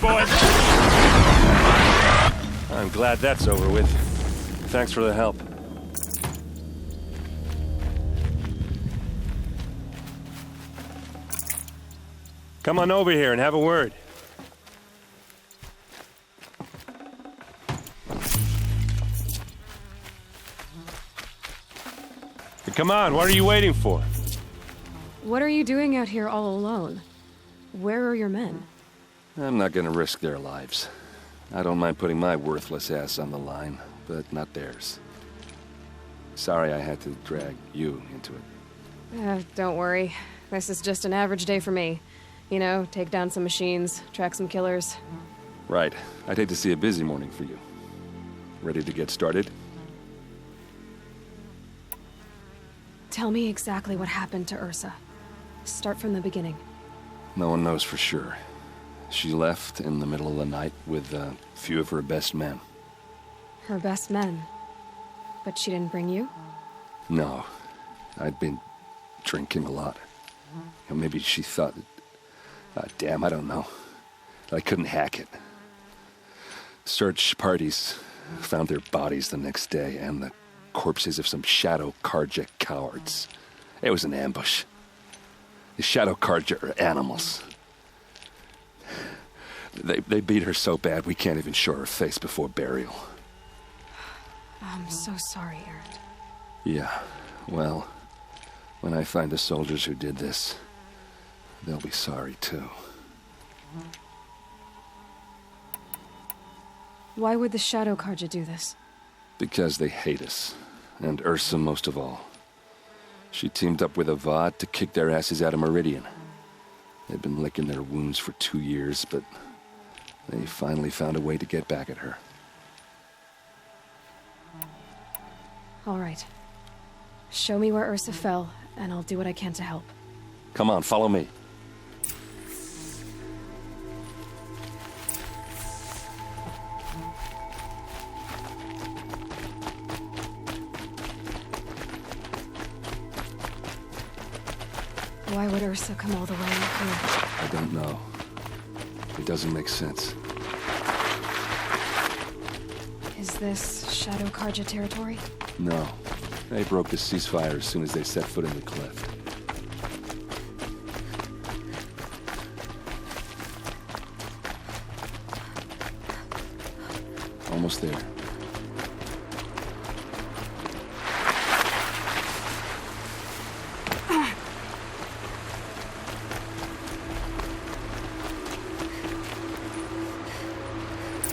boys! I'm glad that's over with. Thanks for the help. Come on over here and have a word. Come on, what are you waiting for? What are you doing out here all alone? Where are your men? I'm not gonna risk their lives. I don't mind putting my worthless ass on the line, but not theirs. Sorry I had to drag you into it. Don't worry. This is just an average day for me. You know, take down some machines, track some killers. Right. I'd hate to see a busy morning for you. Ready to get started? Tell me exactly what happened to Ursa. Start from the beginning. No one knows for sure. She left in the middle of the night with a few of her best men. Her best men? But she didn't bring you? No. I'd been drinking a lot. Maybe she thought... damn, I don't know. I couldn't hack it. Search parties found their bodies the next day, and the corpses of some Shadow Karja cowards. It was an ambush. The Shadow Karja are animals. They beat her so bad we can't even show her face before burial. I'm so sorry, Aaron. Yeah, well, when I find the soldiers who did this, they'll be sorry too. Why would the Shadow Karja do this? Because they hate us, and Ursa most of all. She teamed up with Avad to kick their asses out of Meridian. They've been licking their wounds for 2 years, but they finally found a way to get back at her. All right. Show me where Ursa fell, and I'll do what I can to help. Come on, follow me. Why would Ursa come all the way up here? I don't know. It doesn't make sense. Is this Shadow Karja territory? No. They broke the ceasefire as soon as they set foot in the cleft. Almost there.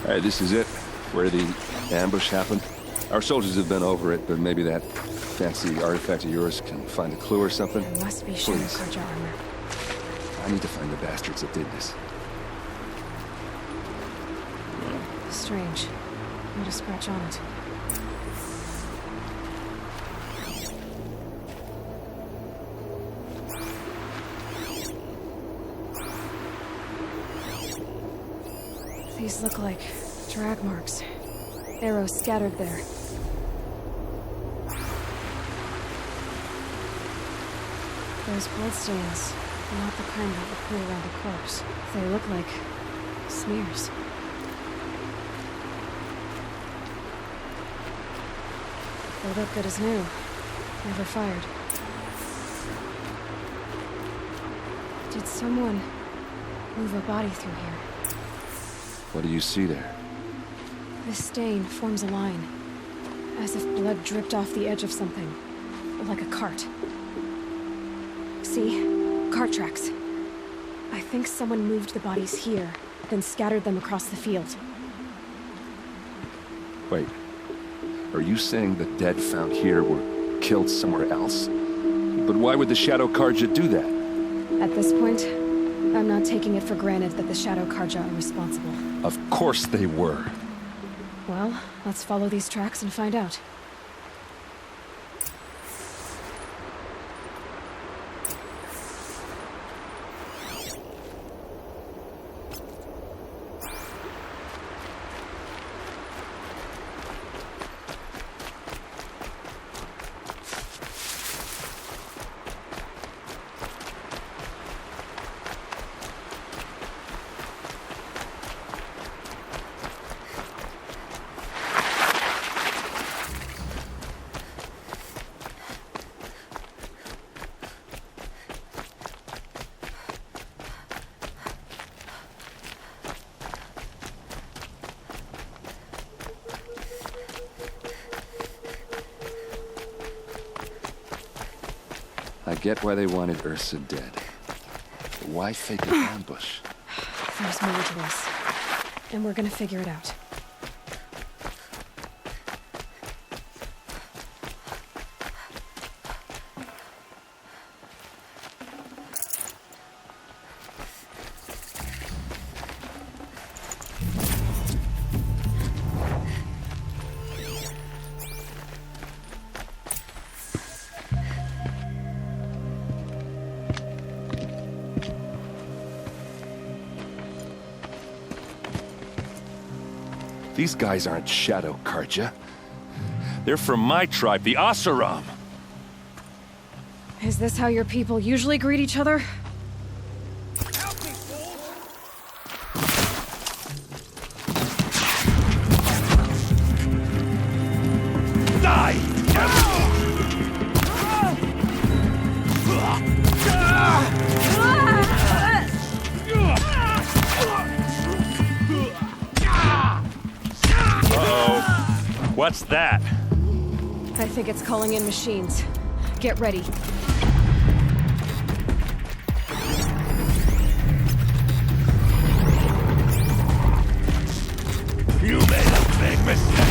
Alright, this is it. Where the ambush happened. Our soldiers have been over it, but maybe that fancy artifact of yours can find a clue or something. There must be Shadow Karja armor. I need to find the bastards that did this. Strange. Not a scratch on it. These look like drag marks. Arrows scattered there. Those bloodstains are not the kind that would appear around a corpse. They look like smears. They look good as new. Never fired. Did someone move a body through here? What do you see there? This stain forms a line, as if blood dripped off the edge of something, like a cart. See? Cart tracks. I think someone moved the bodies here, then scattered them across the field. Wait. Are you saying the dead found here were killed somewhere else? But why would the Shadow Karja do that? At this point, I'm not taking it for granted that the Shadow Karja are responsible. Of course they were. Well, let's follow these tracks and find out. I get why they wanted Ursa dead. But why fake an ambush? There's more to this. And we're gonna figure it out. These guys aren't Shadow Karja. They're from my tribe, the Asaram. Is this how your people usually greet each other? What's that? I think it's calling in machines. Get ready. You made a big mistake.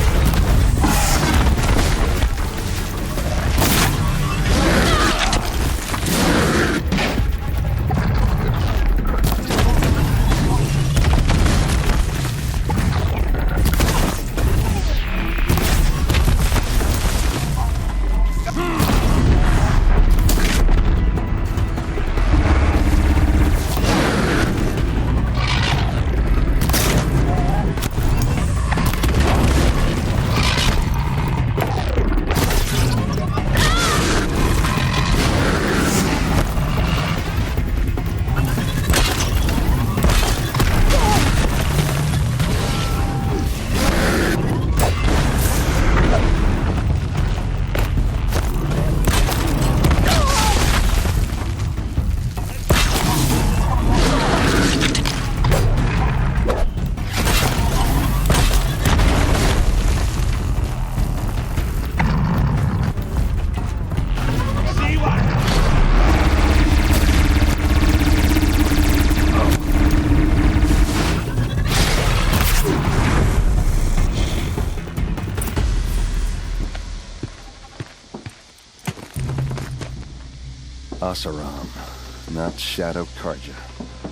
Asaram, not Shadow Karja.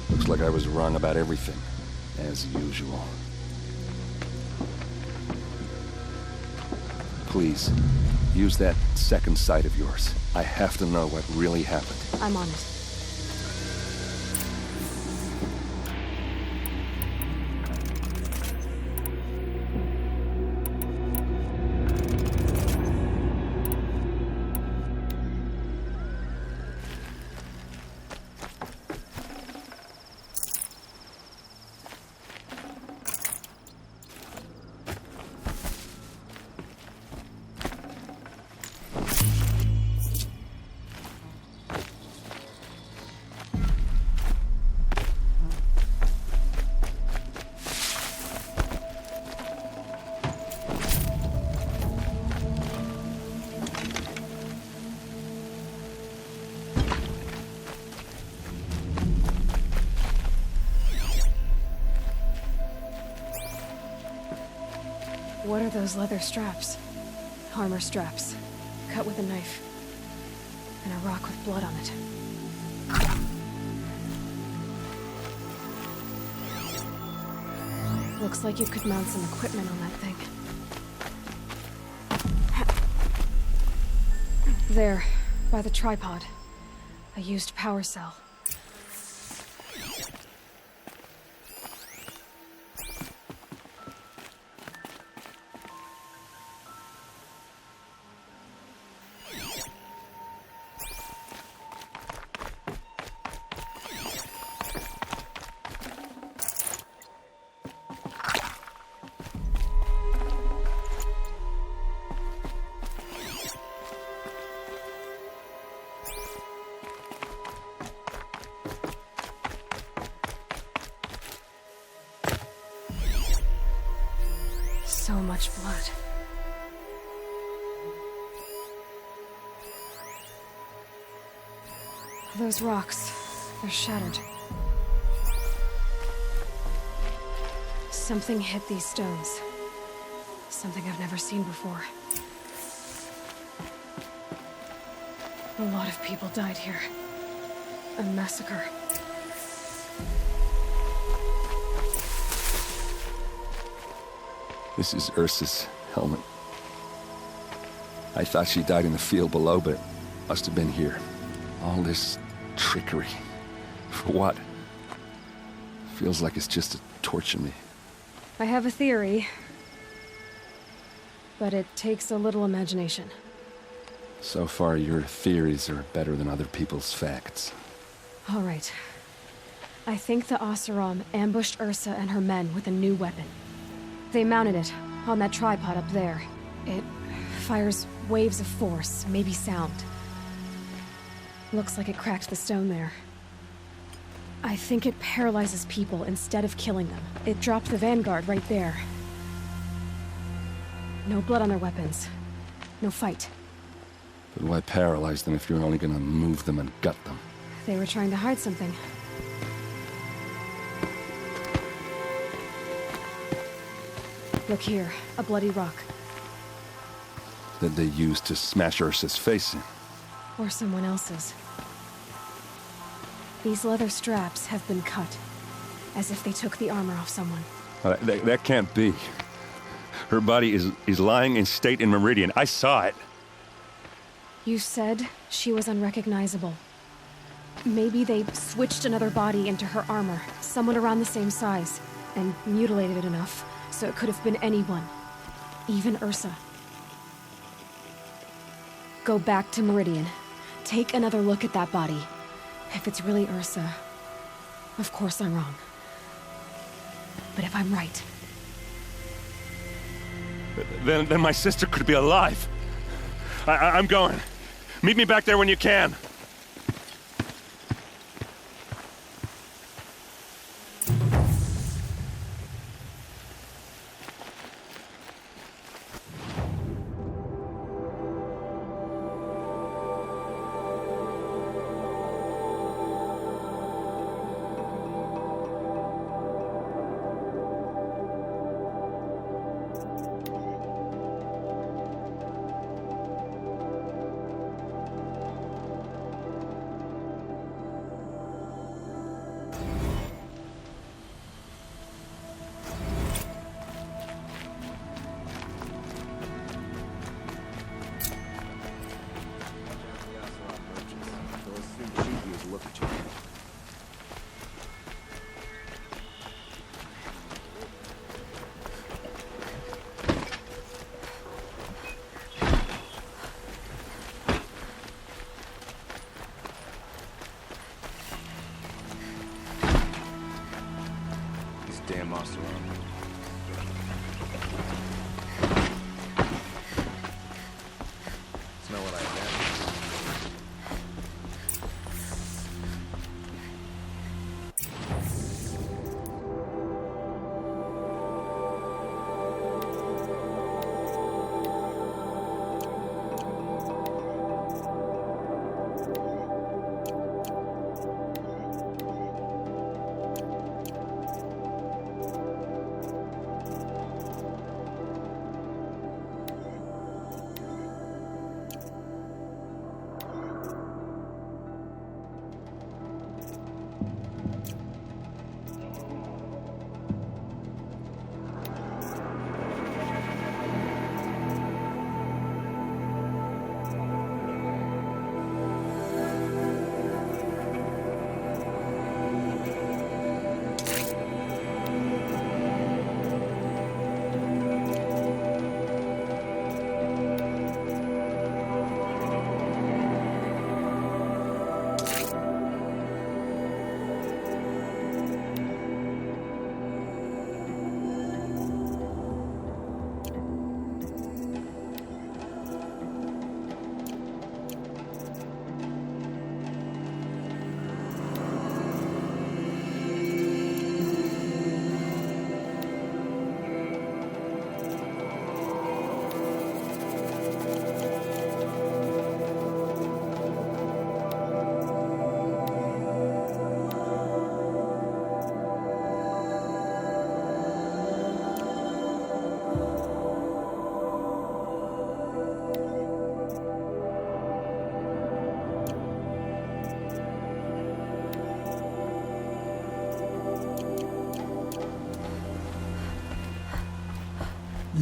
Looks like I was wrong about everything, as usual. Please, use that second sight of yours. I have to know what really happened. I'm on it. What are those leather straps? Armor straps, cut with a knife, and a rock with blood on it. Looks like you could mount some equipment on that thing. There, by the tripod. A used power cell. So much blood. Those rocks, they're shattered. Something hit these stones. Something I've never seen before. A lot of people died here. A massacre. This is Ursa's helmet. I thought she died in the field below, but it must have been here. All this trickery. For what? Feels like it's just to torture me. I have a theory, but it takes a little imagination. So far, your theories are better than other people's facts. All right. I think the Oseram ambushed Ursa and her men with a new weapon. They mounted it on that tripod up there. It fires waves of force, maybe sound. Looks like it cracked the stone there. I think it paralyzes people instead of killing them. It dropped the vanguard right there. No blood on their weapons. No fight. But why paralyze them if you're only gonna move them and gut them? They were trying to hide something. Look here, a bloody rock. That they used to smash Ursa's face in. Or someone else's. These leather straps have been cut, as if they took the armor off someone. That can't be. Her body is lying in state in Meridian. I saw it. You said she was unrecognizable. Maybe they switched another body into her armor, someone around the same size, and mutilated it enough, so it could have been anyone. Even Ursa. Go back to Meridian. Take another look at that body. If it's really Ursa, of course I'm wrong. But if I'm right... Then my sister could be alive. I'm going. Meet me back there when you can. Damn Oseram. Smell what I got.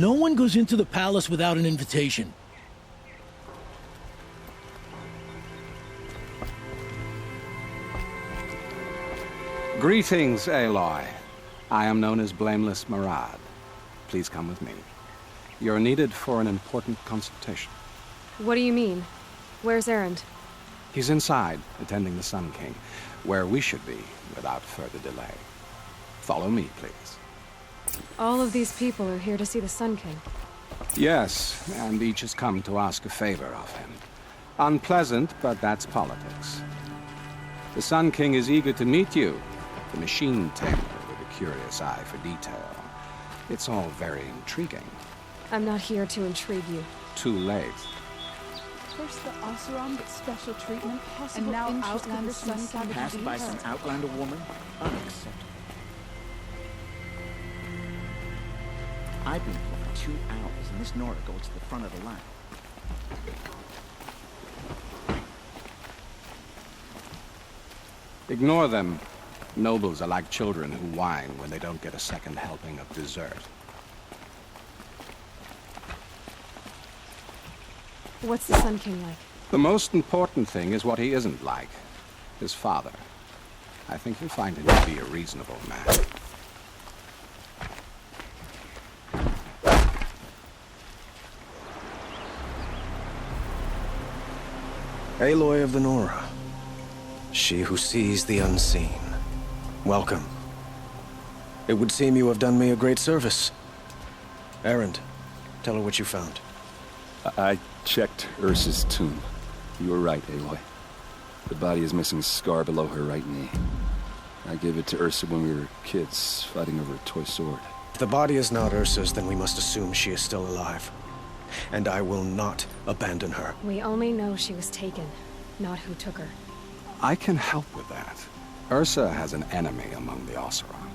No one goes into the palace without an invitation. Greetings, Aloy. I am known as Blameless Murad. Please come with me. You're needed for an important consultation. What do you mean? Where's Erend? He's inside, attending the Sun King, where we should be without further delay. Follow me, please. All of these people are here to see the Sun King. Yes, and each has come to ask a favor of him. Unpleasant, but that's politics. The Sun King is eager to meet you, the machine tamer with a curious eye for detail. It's all very intriguing. I'm not here to intrigue you. Too late. First the Oseram gets special treatment, Possible and now interest in the Outlander Sun Sun King passed by some Outlander woman? Unacceptable. I've been for 2 hours, and this Nora goes to the front of the line. Ignore them. Nobles are like children who whine when they don't get a second helping of dessert. What's the Sun King like? The most important thing is what he isn't like. His father. I think you'll find him to be a reasonable man. Aloy of the Nora. She who sees the unseen. Welcome. It would seem you have done me a great service. Erend, tell her what you found. I checked Ursa's tomb. You were right, Aloy. The body is missing a scar below her right knee. I gave it to Ursa when we were kids, fighting over a toy sword. If the body is not Ursa's, then we must assume she is still alive. And I will not abandon her. We only know she was taken, not who took her. I can help with that. Ursa has an enemy among the Oseram.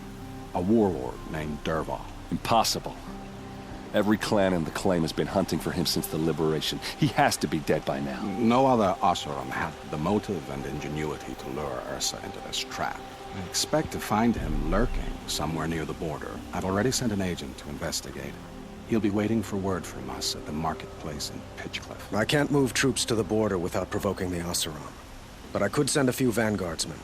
A warlord named Dervahl. Impossible. Every clan in the claim has been hunting for him since the liberation. He has to be dead by now. No other Oseram had the motive and ingenuity to lure Ursa into this trap. I expect to find him lurking somewhere near the border. I've already sent an agent to investigate. He'll be waiting for word from us at the marketplace in Pitchcliff. I can't move troops to the border without provoking the Oseram. But I could send a few vanguardsmen.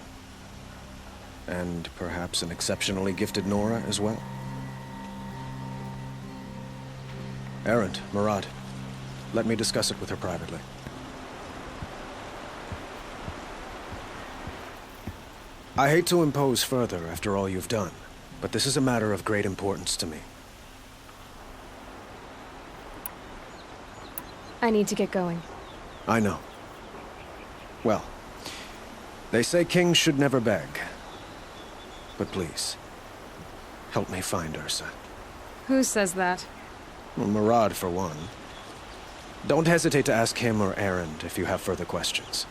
And perhaps an exceptionally gifted Nora as well. Erend, Murad, let me discuss it with her privately. I hate to impose further after all you've done, but this is a matter of great importance to me. I need to get going. I know. Well, they say kings should never beg. But please, help me find Ursa. Who says that? Well, Murad, for one. Don't hesitate to ask him or Erend if you have further questions.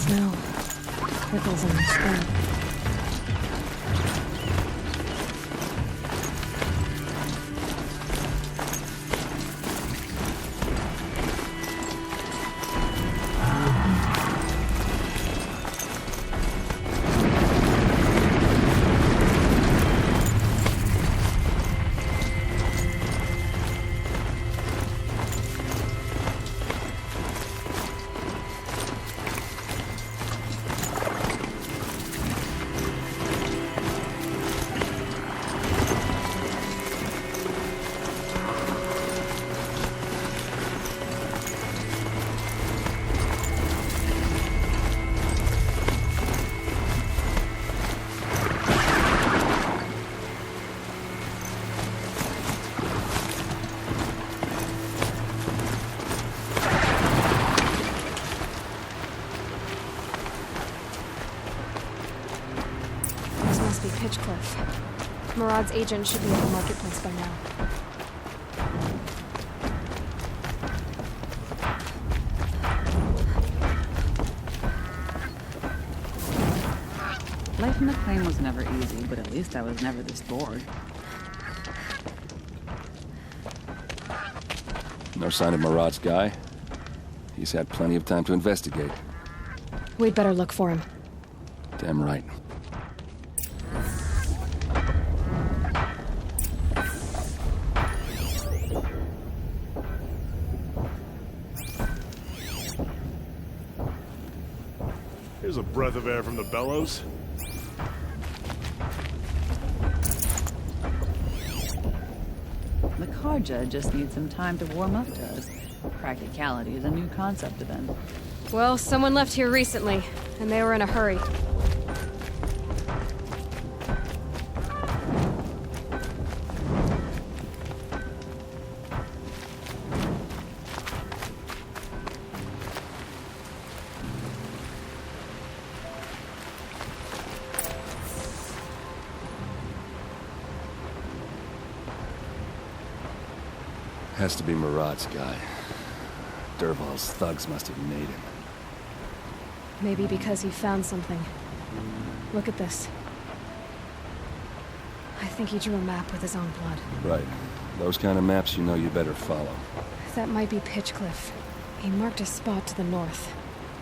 snow. Prickles in my skin. Pitchcliff. Murad's agent should be at the marketplace by now. Life in the claim was never easy, but at least I was never this bored. No sign of Murad's guy? He's had plenty of time to investigate. We'd better look for him. Damn right. Here's a breath of air from the bellows. The Karja just needs some time to warm up to us. Practicality is a new concept to them. Well, someone left here recently, and they were in a hurry. Has to be Murad's guy. Dervahl's thugs must have made him. Maybe because he found something. Look at this. I think he drew a map with his own blood. Right. Those kind of maps you know you better follow. That might be Pitchcliff. He marked a spot to the north.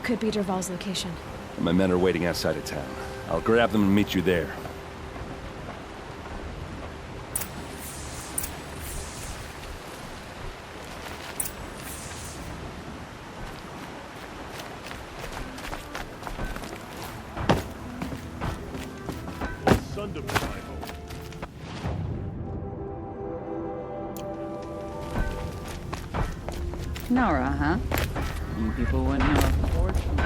Could be Dervahl's location. My men are waiting outside of town. I'll grab them and meet you there. Nora, huh? You people wouldn't know a fortune.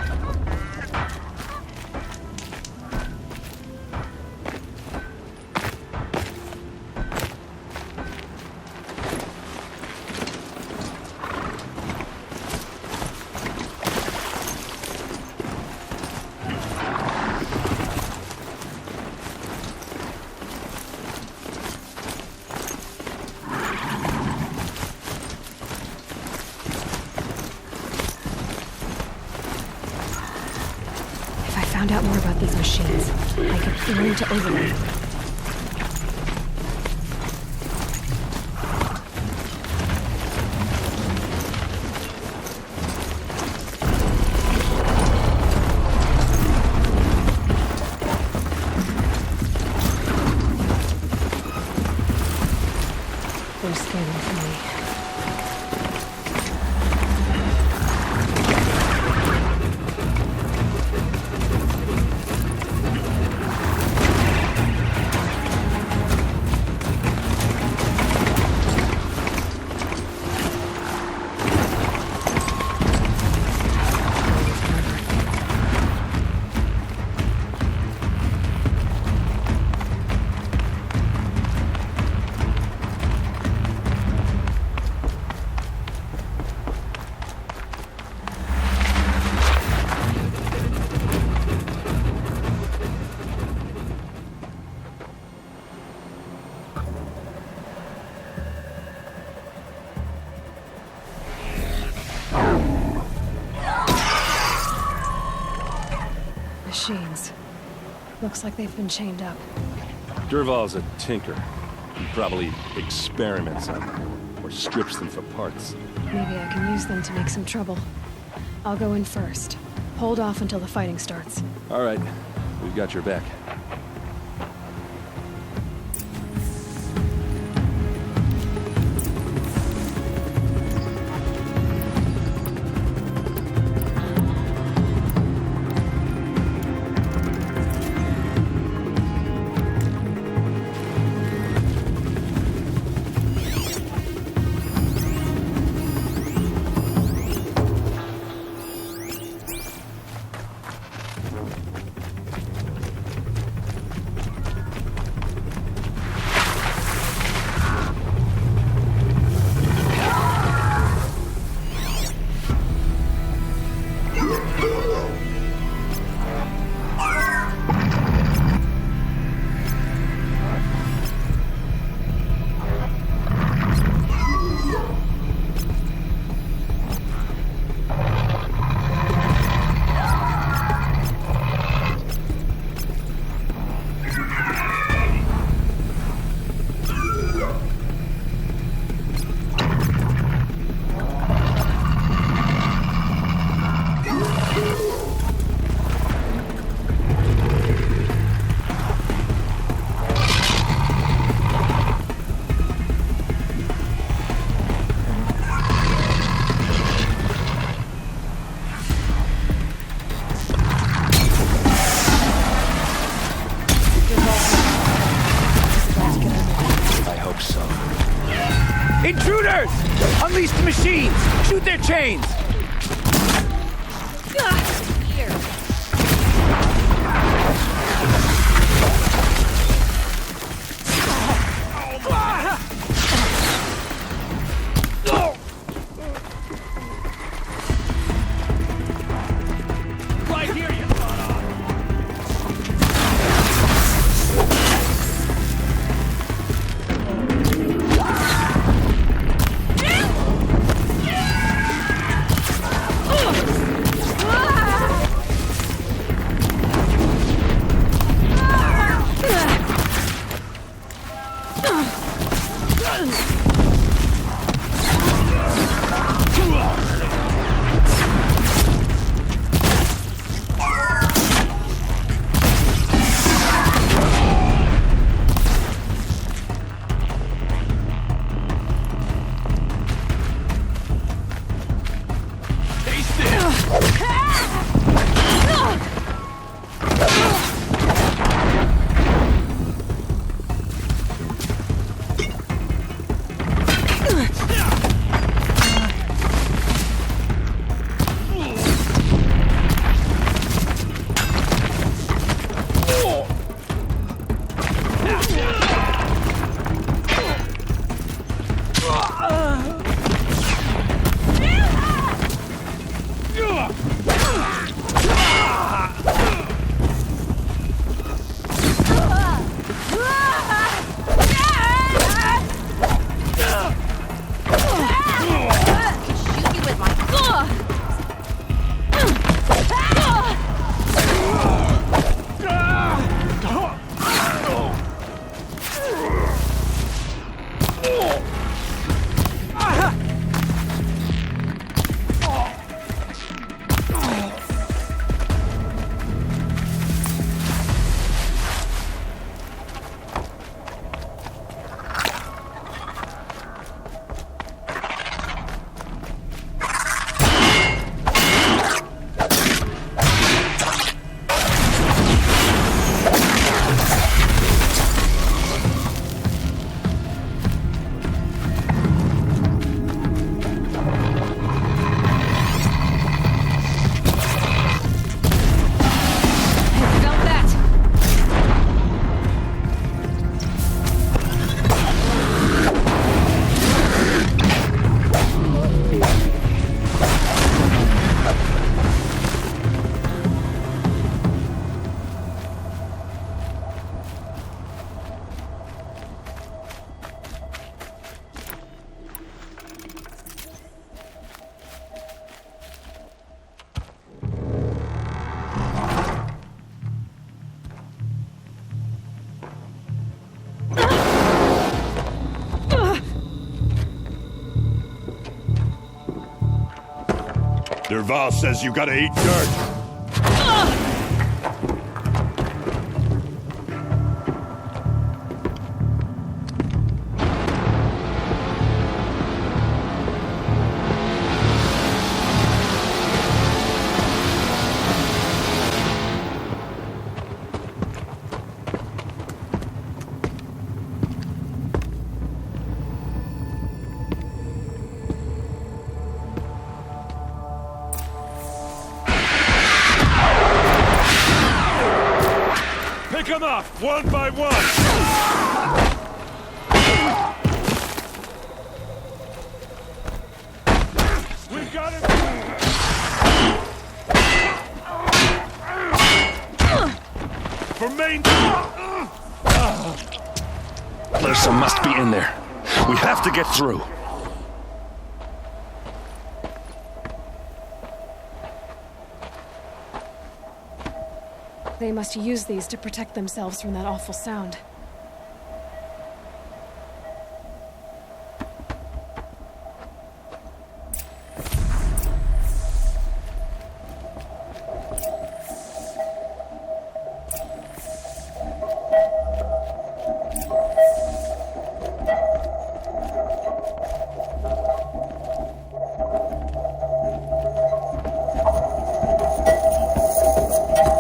Found out more about these machines. I could learn to overlay. They're scanning for me. machines. Looks like they've been chained up. Dervahl's a tinker. He probably experiments on them, or strips them for parts. Maybe I can use them to make some trouble. I'll go in first. Hold off until the fighting starts. All right, we've got your back. Intruders! Unleash the machines! Shoot their chains! Right here, you Derval says you gotta eat dirt. Pick them off, one by one! We got it! For main... Larsa must be in there. We have to get through. They must use these to protect themselves from that awful sound.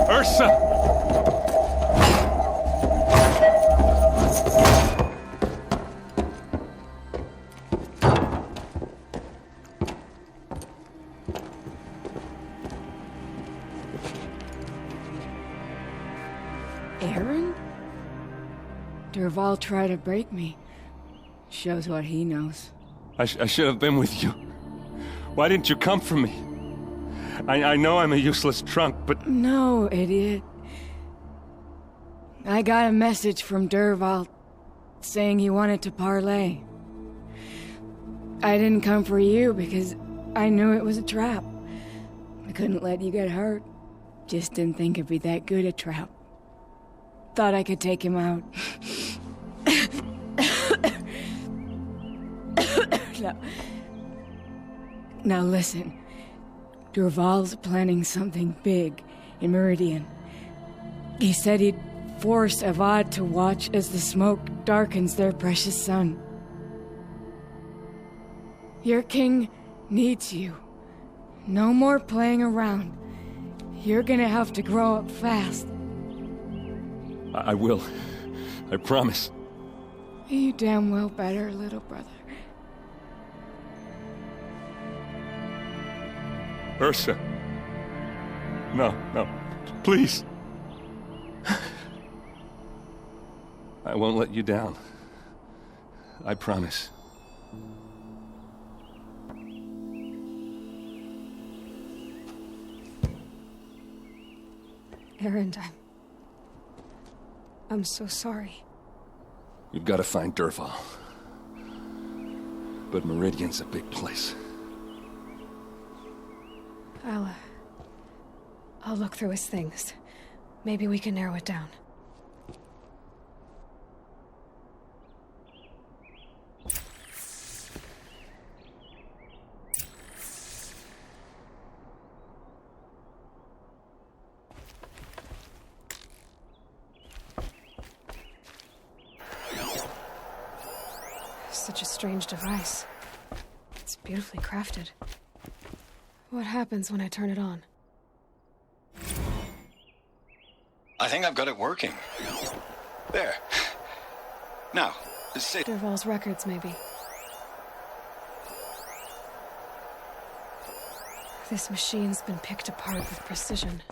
Ursa! Aaron? Derval tried to break me. Shows what he knows. I should have been with you. Why didn't you come for me? I know I'm a useless trunk, but... No, idiot. I got a message from Derval saying he wanted to parlay. I didn't come for you because I knew it was a trap. I couldn't let you get hurt. Just didn't think it'd be that good a trap. Thought I could take him out. Now listen. Derval's planning something big in Meridian. He said he'd force Avad to watch as the smoke darkens their precious sun. Your king needs you. No more playing around. You're gonna have to grow up fast. I will. I promise. You damn well better, little brother. Ursa. No, please. I won't let you down. I promise. Aaron, I'm so sorry. We've got to find Derval. But Meridian's a big place. I'll look through his things. Maybe we can narrow it down. Such a strange device. It's beautifully crafted. What happens when I turn it on? I think I've got it working. There. Now, say... Derval's records, maybe. This machine's been picked apart with precision.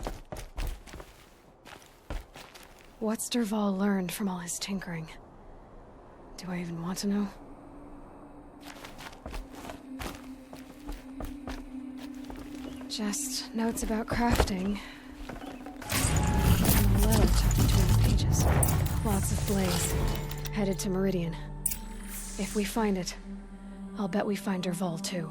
What's Derval learned from all his tinkering? Do I even want to know? Just notes about crafting. And a letter tucked between the pages. Lots of blaze. Headed to Meridian. If we find it, I'll bet we find Derval too.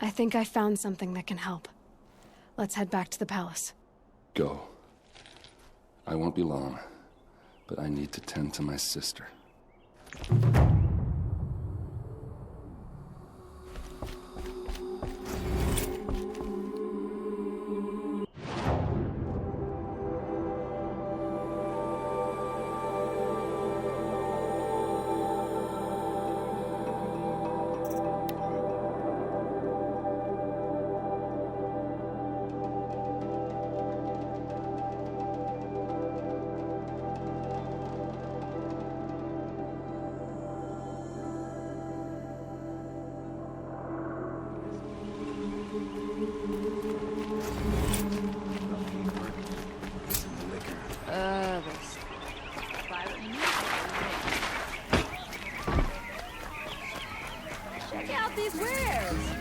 I think I found something that can help. Let's head back to the palace. Go. I won't be long, but I need to tend to my sister. Check out these wares!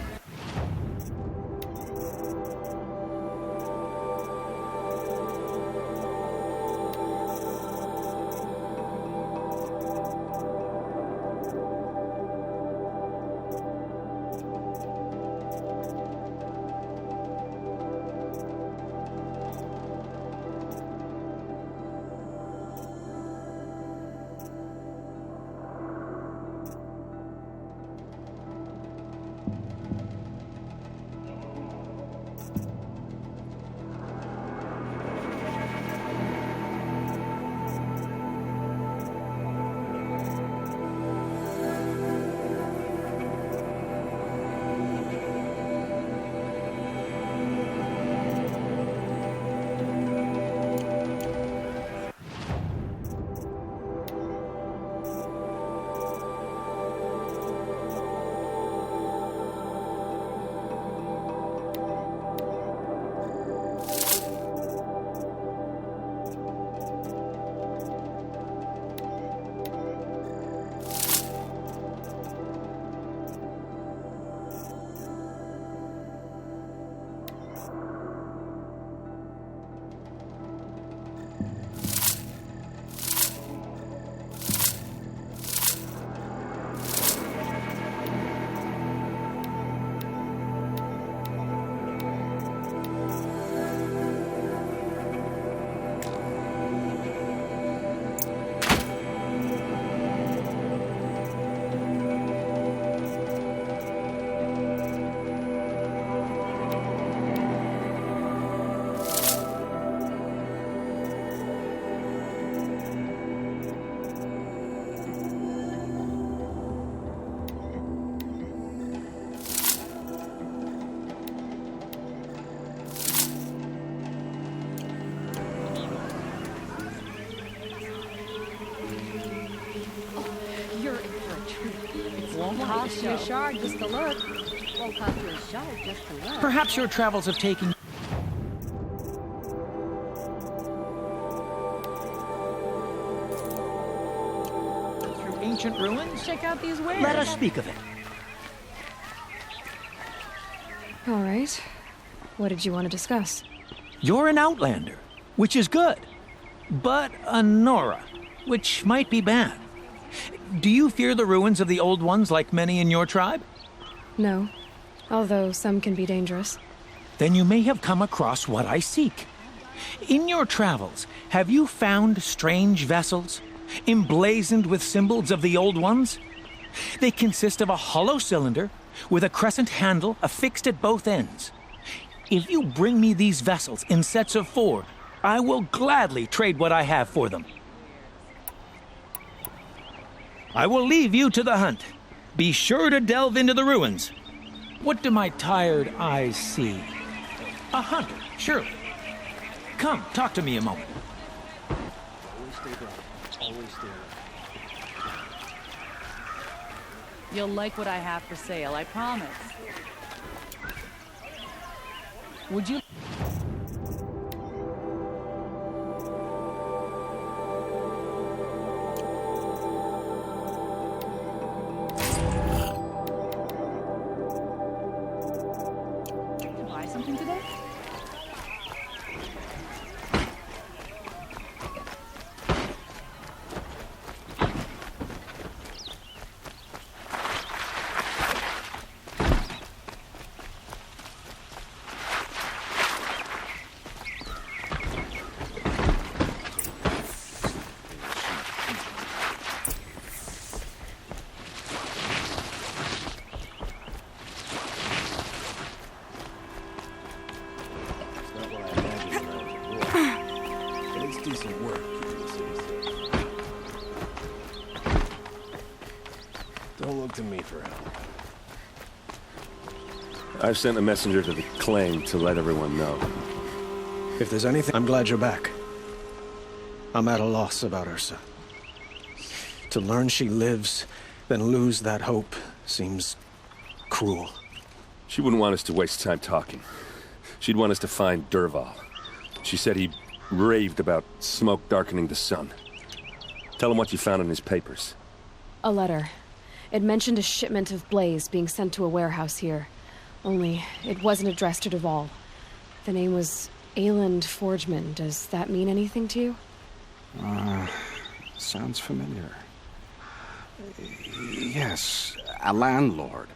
Won't cost you a shard just to look. Won't cost you a shard just to look. Perhaps your travels have taken... through ancient ruins? Check out these wares. Let us speak of it. All right. What did you want to discuss? You're an outlander, which is good. But a Nora, which might be bad. Do you fear the ruins of the old ones like many in your tribe? No. Although some can be dangerous. Then you may have come across what I seek. In your travels, have you found strange vessels, emblazoned with symbols of the old ones? They consist of a hollow cylinder with a crescent handle affixed at both ends. If you bring me these vessels in sets of 4, I will gladly trade what I have for them. I will leave you to the hunt. Be sure to delve into the ruins. What do my tired eyes see? A hunter, surely. Come, talk to me a moment. Always stay bright. Always stay alert. You'll like what I have for sale, I promise. Would you... buy something today? Don't look to me for help. I've sent a messenger to the claim to let everyone know. If there's anything, I'm glad you're back. I'm at a loss about Ursa. To learn she lives, then lose that hope, seems cruel. She wouldn't want us to waste time talking. She'd want us to find Dervahl. She said he raved about smoke darkening the sun. Tell him what you found in his papers. A letter. It mentioned a shipment of blaze being sent to a warehouse here. Only, it wasn't addressed to Dervahl. The name was Ayland Forgeman. Does that mean anything to you? Sounds familiar. Yes, a landlord.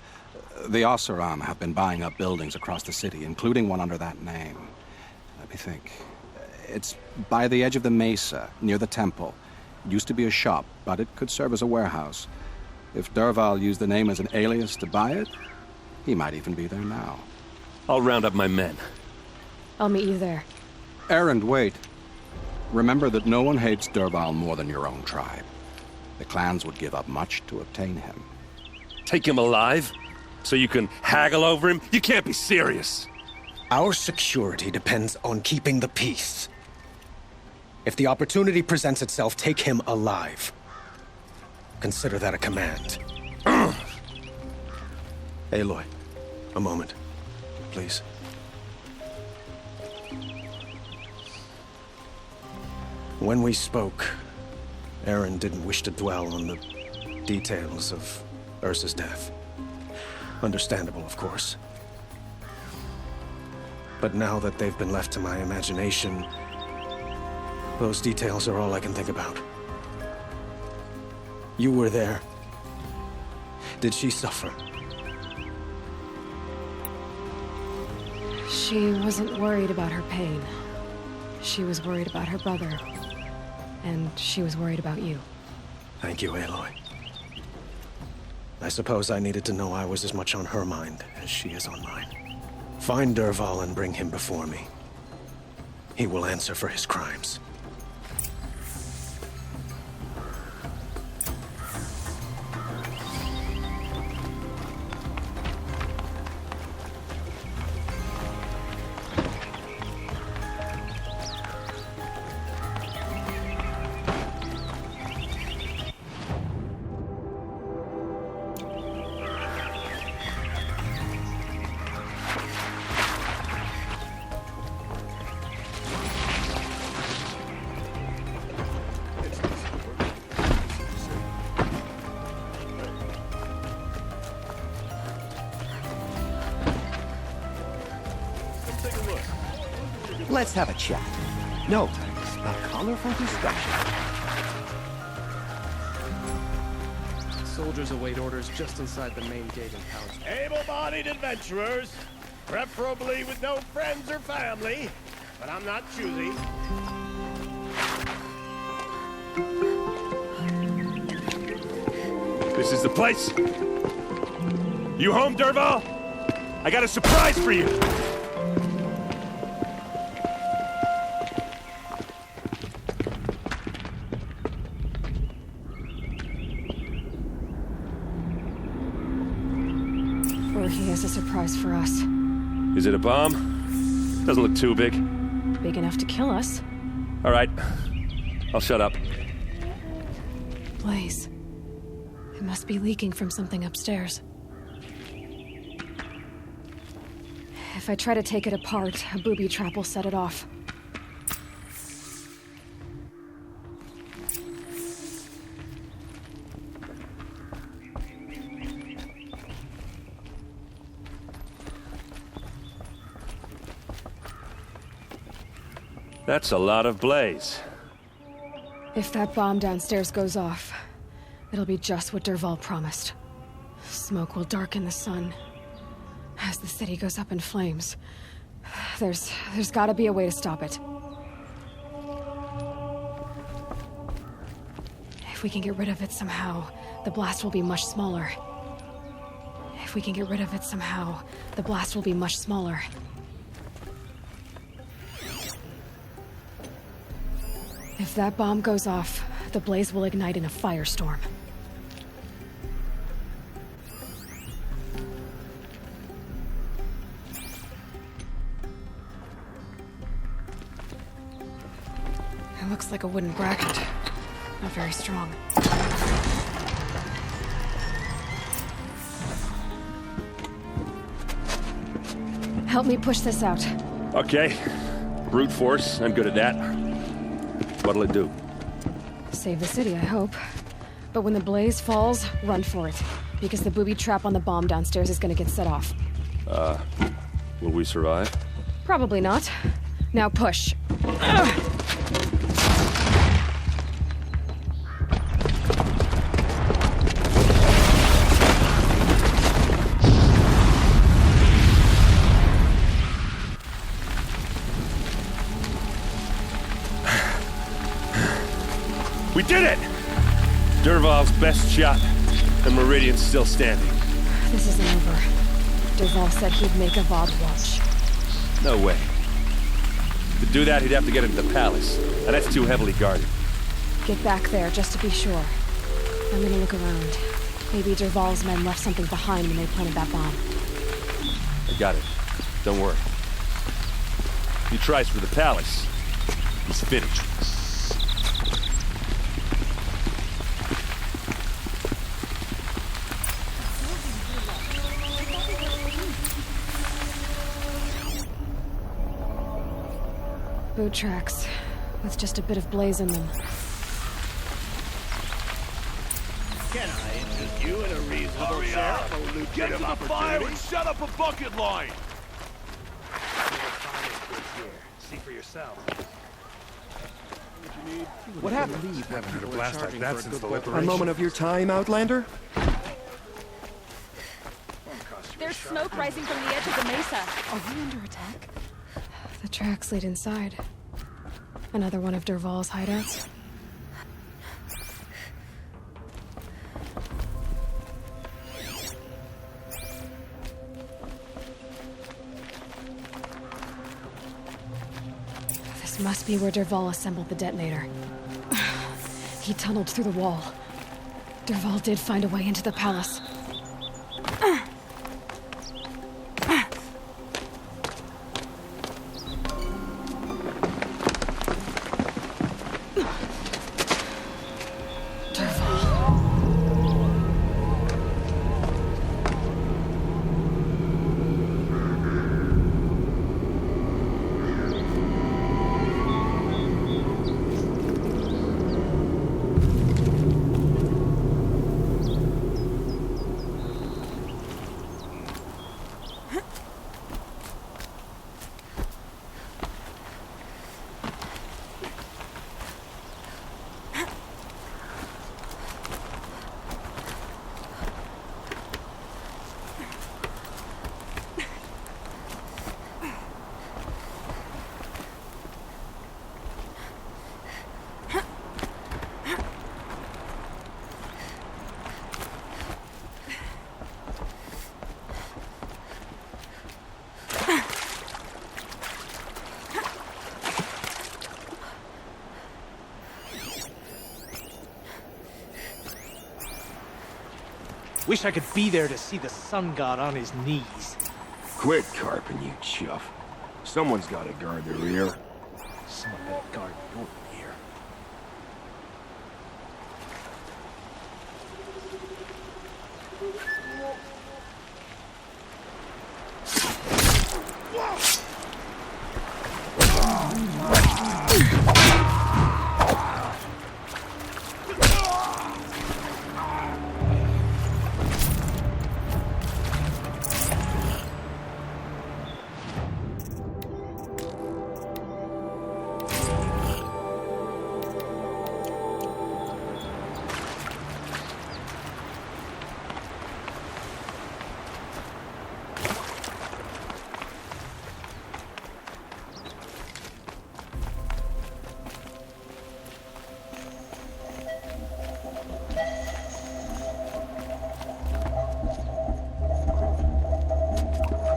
The Oseram have been buying up buildings across the city, including one under that name. Let me think. It's by the edge of the mesa, near the temple. It used to be a shop, but it could serve as a warehouse. If Dervahl used the name as an alias to buy it, he might even be there now. I'll round up my men. I'll meet you there. Erend, wait. Remember that no one hates Dervahl more than your own tribe. The clans would give up much to obtain him. Take him alive? So you can haggle over him? You can't be serious. Our security depends on keeping the peace. If the opportunity presents itself, take him alive. Consider that a command. Aloy, a moment, please. When we spoke, Erend didn't wish to dwell on the details of Ursa's death. Understandable, of course. But now that they've been left to my imagination, those details are all I can think about. You were there. Did she suffer? She wasn't worried about her pain. She was worried about her brother. And she was worried about you. Thank you, Aloy. I suppose I needed to know I was as much on her mind as she is on mine. Find Dervahl and bring him before me. He will answer for his crimes. Let's have a chat. No thanks. A colorful discussion. Soldiers await orders just inside the main gate in Palace. Able-bodied adventurers, preferably with no friends or family, but I'm not choosy. This is the place. You home, Dervahl? I got a surprise for you. Or he has a surprise for us. Is it a bomb? Doesn't look too big. Big enough to kill us. All right. I'll shut up. Blaze. It must be leaking from something upstairs. If I try to take it apart, a booby trap will set it off. That's a lot of blaze. If that bomb downstairs goes off, it'll be just what Dervahl promised. Smoke will darken the sun. As the city goes up in flames, there's gotta be a way to stop it. If we can get rid of it somehow, the blast will be much smaller. If we can get rid of it somehow, the blast will be much smaller. If that bomb goes off, the blaze will ignite in a firestorm. Looks like a wooden bracket. Not very strong. Help me push this out. Okay. Brute force, I'm good at that. What'll it do? Save the city, I hope. But when the blaze falls, run for it. Because the booby trap on the bomb downstairs is gonna get set off. Will we survive? Probably not. Now push. We did it! Dervahl's best shot, and Meridian's still standing. This isn't over. Dervahl said he'd make a Vob watch. No way. To do that, he'd have to get into the palace, and that's too heavily guarded. Get back there, just to be sure. I'm gonna look around. Maybe Dervahl's men left something behind when they planted that bomb. I got it. Don't worry. He tries for the palace. He's finished. Boot tracks, with just a bit of blaze in them. Can I interest you in a reasonable share of a lucrative Get to the fire opportunity? and set up a bucket line! See for yourself. What happened? Haven't heard a blast like that since the A liberation. moment of your time, Outlander? There's smoke rising from the edge of the mesa. Are we under attack? The tracks lead inside. Another one of Dervahl's hideouts. This must be where Dervahl assembled the detonator. He tunneled through the wall. Dervahl did find a way into the palace. Wish I could be there to see the sun god on his knees. Quit carping, you chuff. Someone's got to guard the rear. Someone better guard your rear.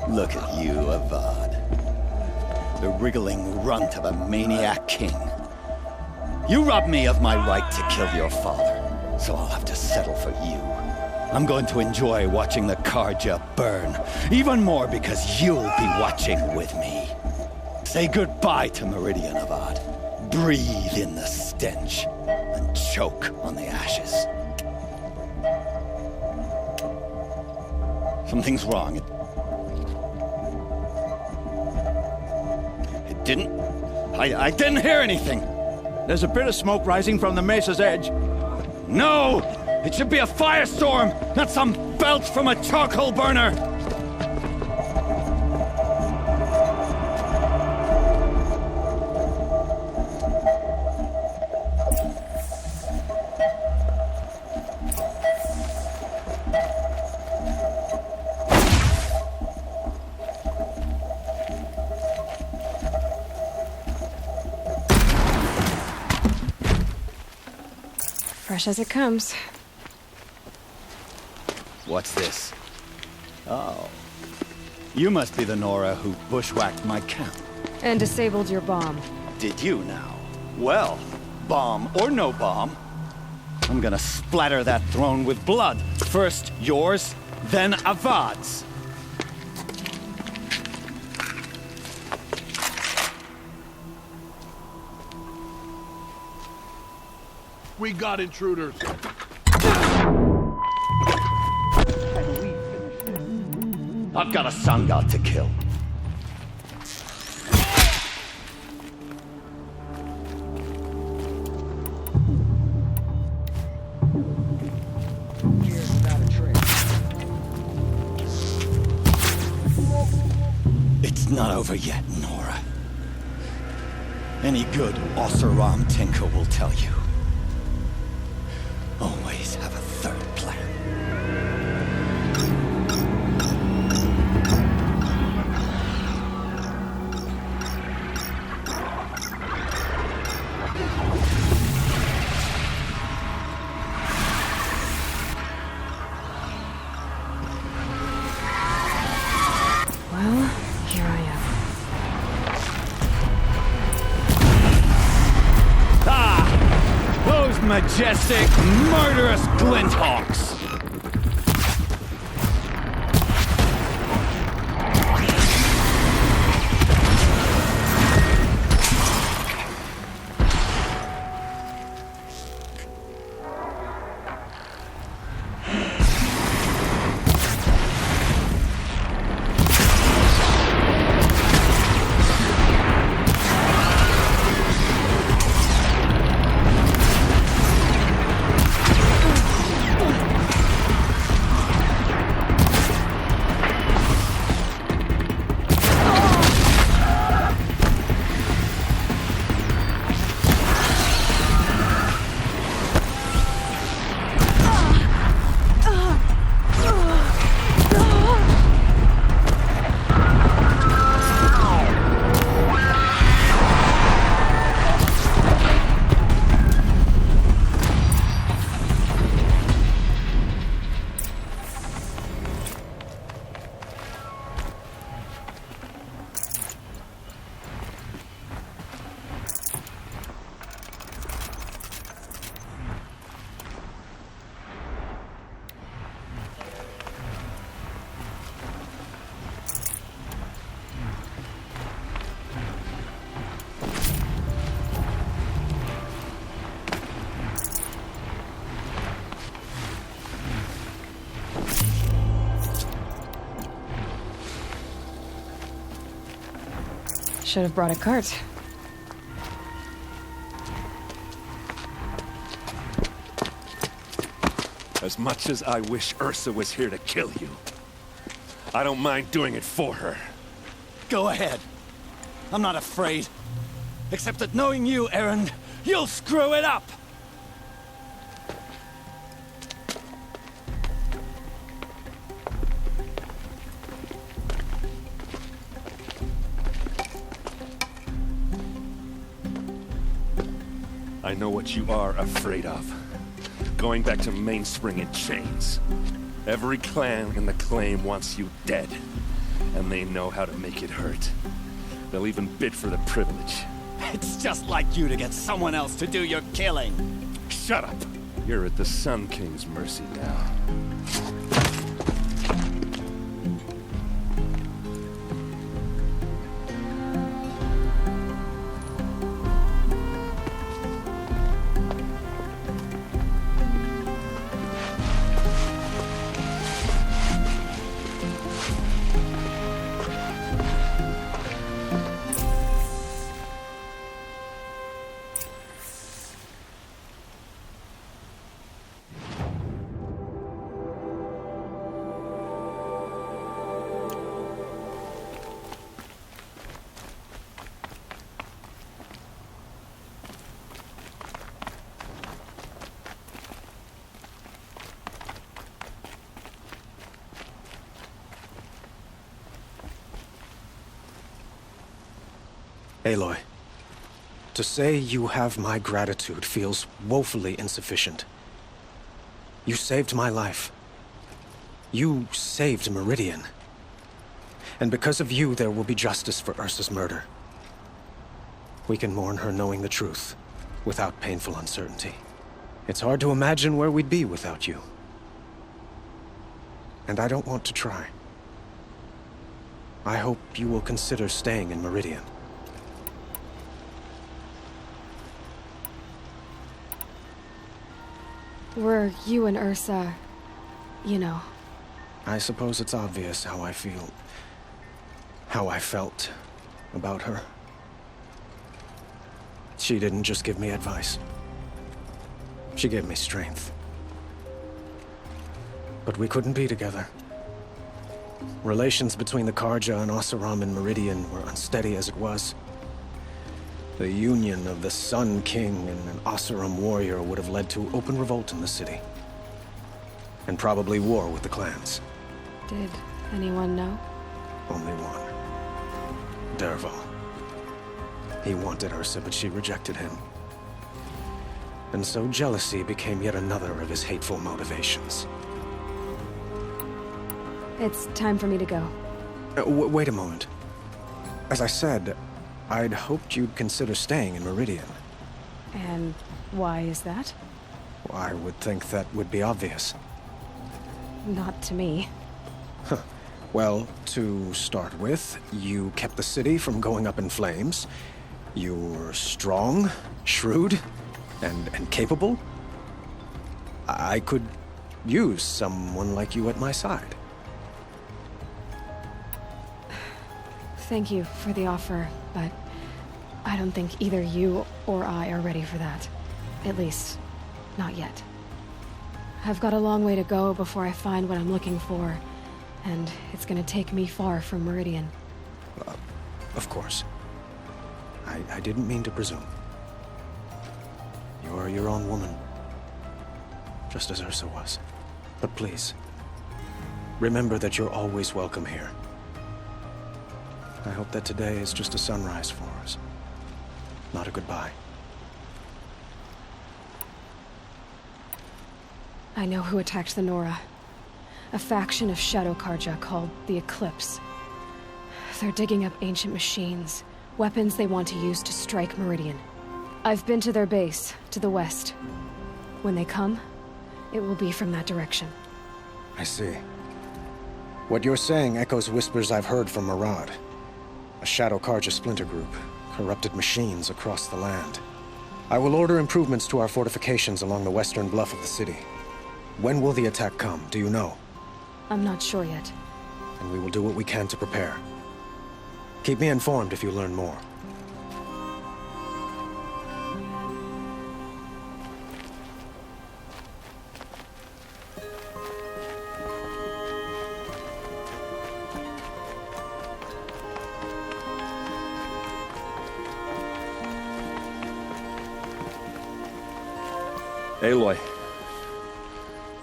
Look at you, Avad. The wriggling runt of a maniac king. You robbed me of my right to kill your father, so I'll have to settle for you. I'm going to enjoy watching the Karja burn, even more because you'll be watching with me. Say goodbye to Meridian, Avad. breathe in the stench and choke on the ashes. Something's wrong. It didn't... I didn't hear anything. There's a bit of smoke rising from the mesa's edge. No! It should be a firestorm, not some belch from a charcoal burner! Fresh as it comes. What's this? Oh. You must be the Nora who bushwhacked my camp. And disabled your bomb. Did you now? Well, bomb or no bomb, I'm gonna splatter that throne with blood. First yours, then Avad's. We got intruders. I've got a sun god to kill. It's not over yet, Nora. Any good Oseram tinker will tell you. Always have a third plan. Well, here I am. Ah! Those majestic, murderous glinthawks! Should have brought a cart. As much as I wish Ursa was here to kill you, I don't mind doing it for her. Go ahead. I'm not afraid. Except that knowing you, Erend, you'll screw it up! I know what you are afraid of. Going back to Mainspring in chains. Every clan in the claim wants you dead. And they know how to make it hurt. They'll even bid for the privilege. It's just like you to get someone else to do your killing. Shut up! You're at the Sun King's mercy now. Aloy, to say you have my gratitude feels woefully insufficient. You saved my life. You saved Meridian. And because of you, there will be justice for Ursa's murder. We can mourn her knowing the truth, without painful uncertainty. It's hard to imagine where we'd be without you. And I don't want to try. I hope you will consider staying in Meridian. Were you and Ursa, you know? I suppose it's obvious how I feel. How I felt about her. She didn't just give me advice. She gave me strength. But we couldn't be together. Relations between the Karja and Oseram in Meridian were unsteady as it was. The union of the Sun King and an Oseram warrior would have led to open revolt in the city. And probably war with the clans. Did anyone know? Only one. Dervahl. He wanted Ursa, but she rejected him. And so jealousy became yet another of his hateful motivations. It's time for me to go. Wait a moment. As I said, I'd hoped you'd consider staying in Meridian. And why is that? I would think that would be obvious. Not to me. Well, to start with, you kept the city from going up in flames. You were strong, shrewd, and capable. I could use someone like you at my side. Thank you for the offer, but I don't think either you or I are ready for that. At least, not yet. I've got a long way to go before I find what I'm looking for, and it's gonna take me far from Meridian. Of course. I didn't mean to presume. You're your own woman, just as Ursa was. But please, remember that you're always welcome here. I hope that today is just a sunrise for us, not a goodbye. I know who attacked the Nora. A faction of Shadow Karja called the Eclipse. They're digging up ancient machines, weapons they want to use to strike Meridian. I've been to their base, to the west. When they come, it will be from that direction. I see. What you're saying echoes whispers I've heard from Murad. A Shadow Karja splinter group, corrupted machines across the land. I will order improvements to our fortifications along the western bluff of the city. When will the attack come, do you know? I'm not sure yet. And we will do what we can to prepare. Keep me informed if you learn more. Aloy,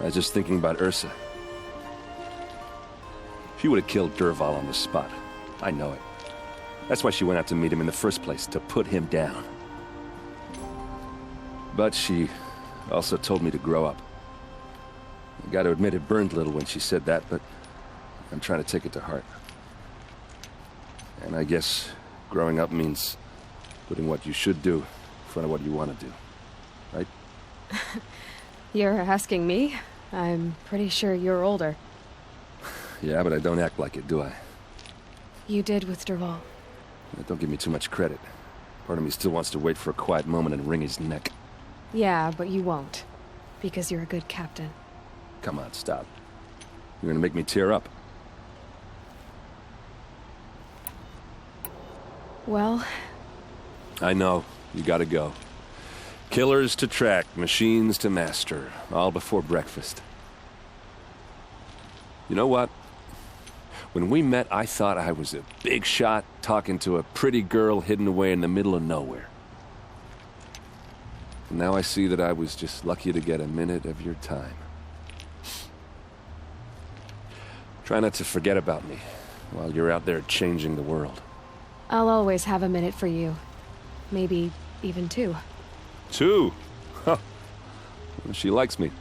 I was just thinking about Ursa. She would have killed Dervahl on the spot. I know it. That's why she went out to meet him in the first place, to put him down. But she also told me to grow up. I gotta admit it burned a little when she said that, but I'm trying to take it to heart. And I guess growing up means putting what you should do in front of what you want to do. Right? You're asking me? I'm pretty sure you're older. Yeah, but I don't act like it, do I? You did with Dervahl. Don't give me too much credit. Part of me still wants to wait for a quiet moment and wring his neck. Yeah, but you won't. Because you're a good captain. Come on, stop. You're gonna make me tear up. Well... I know. You gotta go. Killers to track, machines to master. All before breakfast. You know what? When we met, I thought I was a big shot talking to a pretty girl hidden away in the middle of nowhere. And now I see that I was just lucky to get a minute of your time. Try not to forget about me while you're out there changing the world. I'll always have a minute for you. Maybe even two. Two? Huh. She likes me.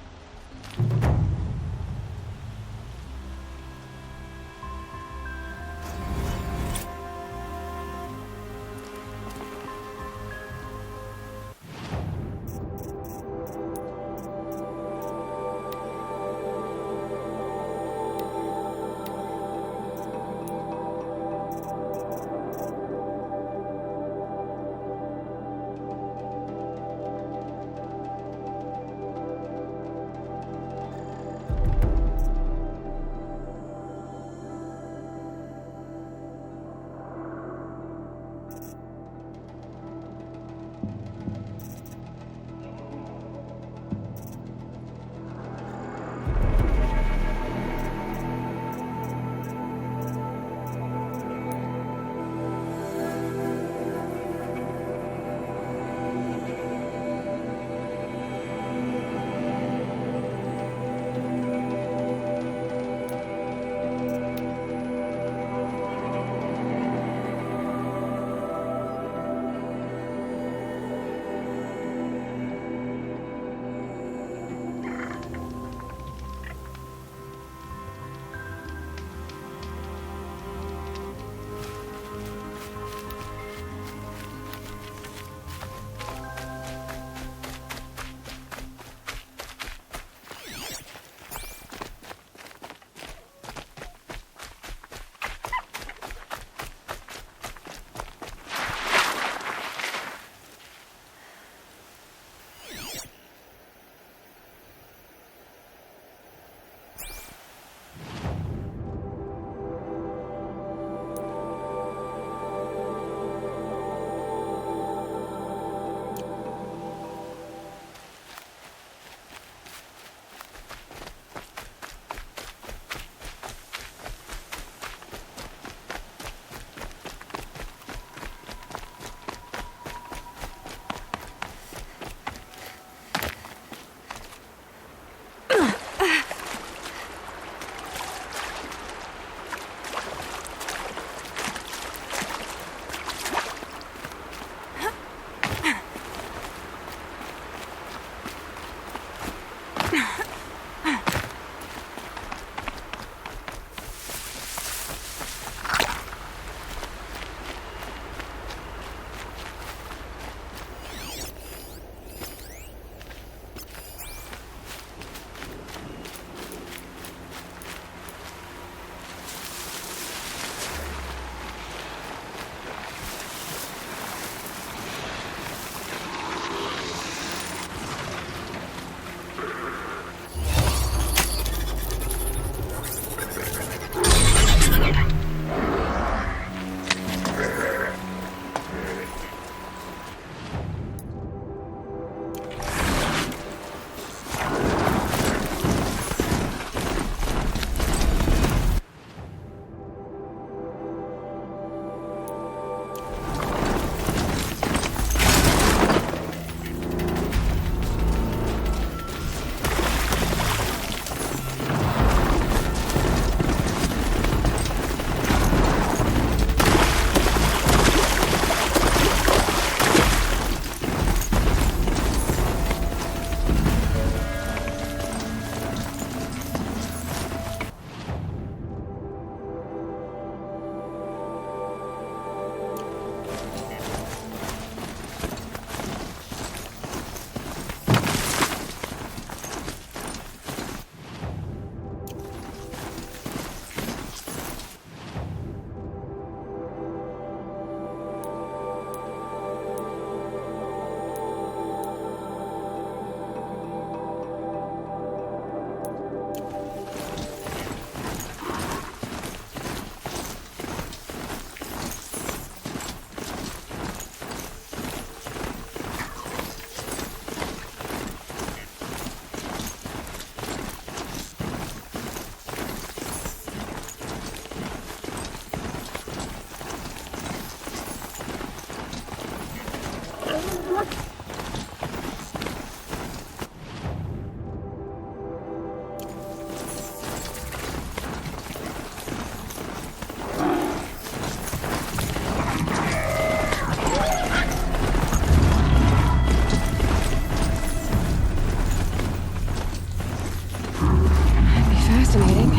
Fascinating.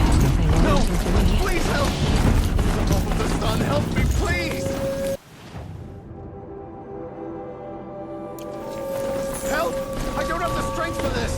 No! Please help! Oh, the sun, help me, please! Help! I don't have the strength for this!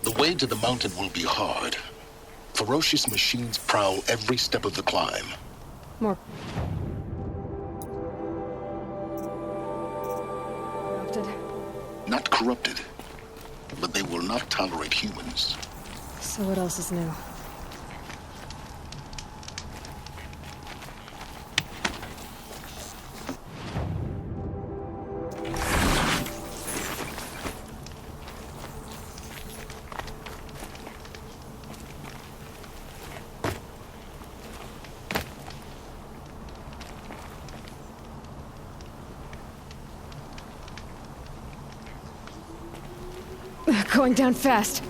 The way to the mountain will be hard. Ferocious machines prowl every step of the climb. More. Corrupted. Not corrupted, but they will not tolerate humans. So what else is new? Going down fast.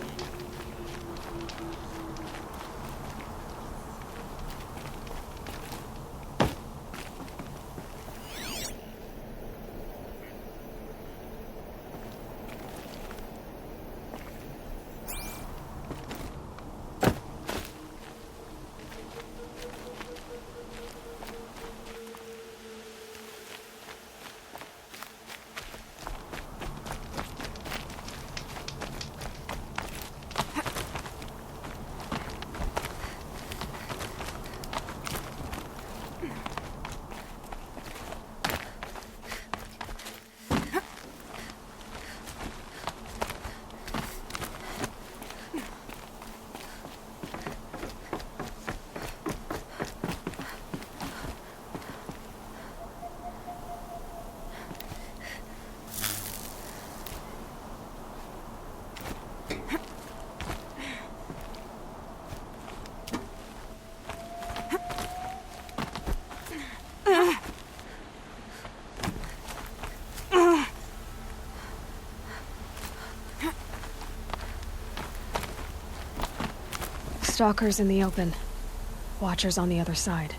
Stalkers in the open. Watchers on the other side.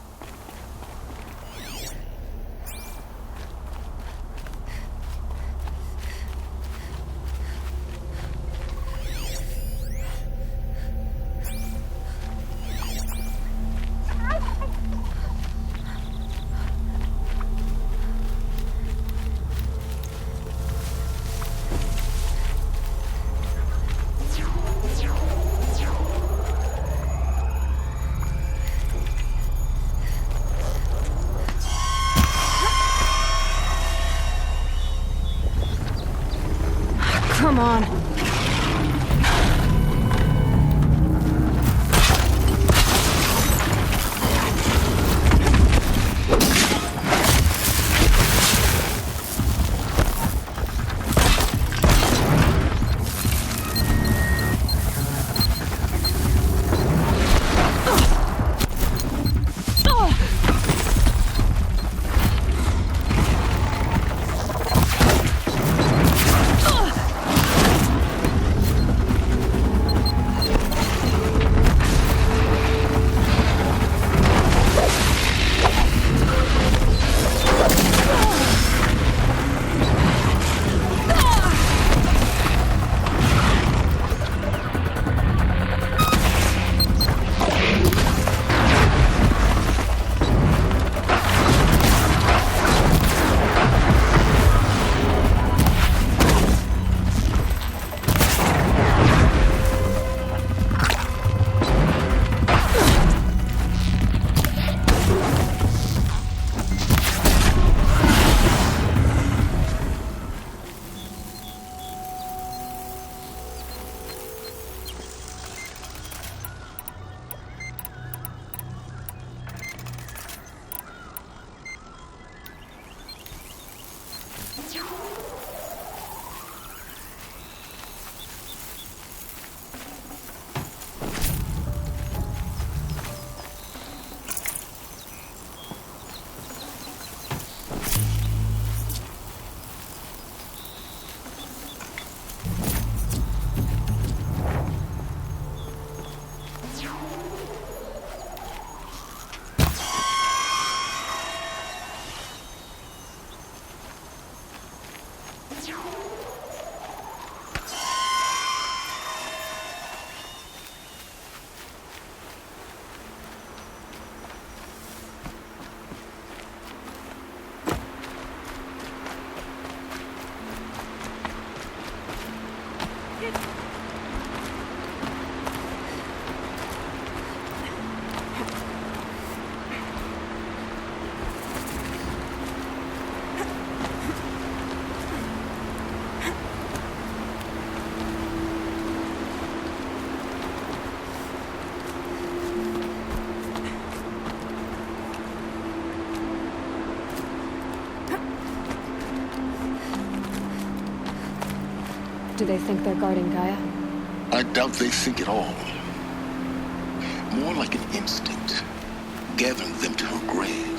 Come on. Do they think they're guarding Gaia? I doubt they think at all. More like an instinct, gathering them to her grave.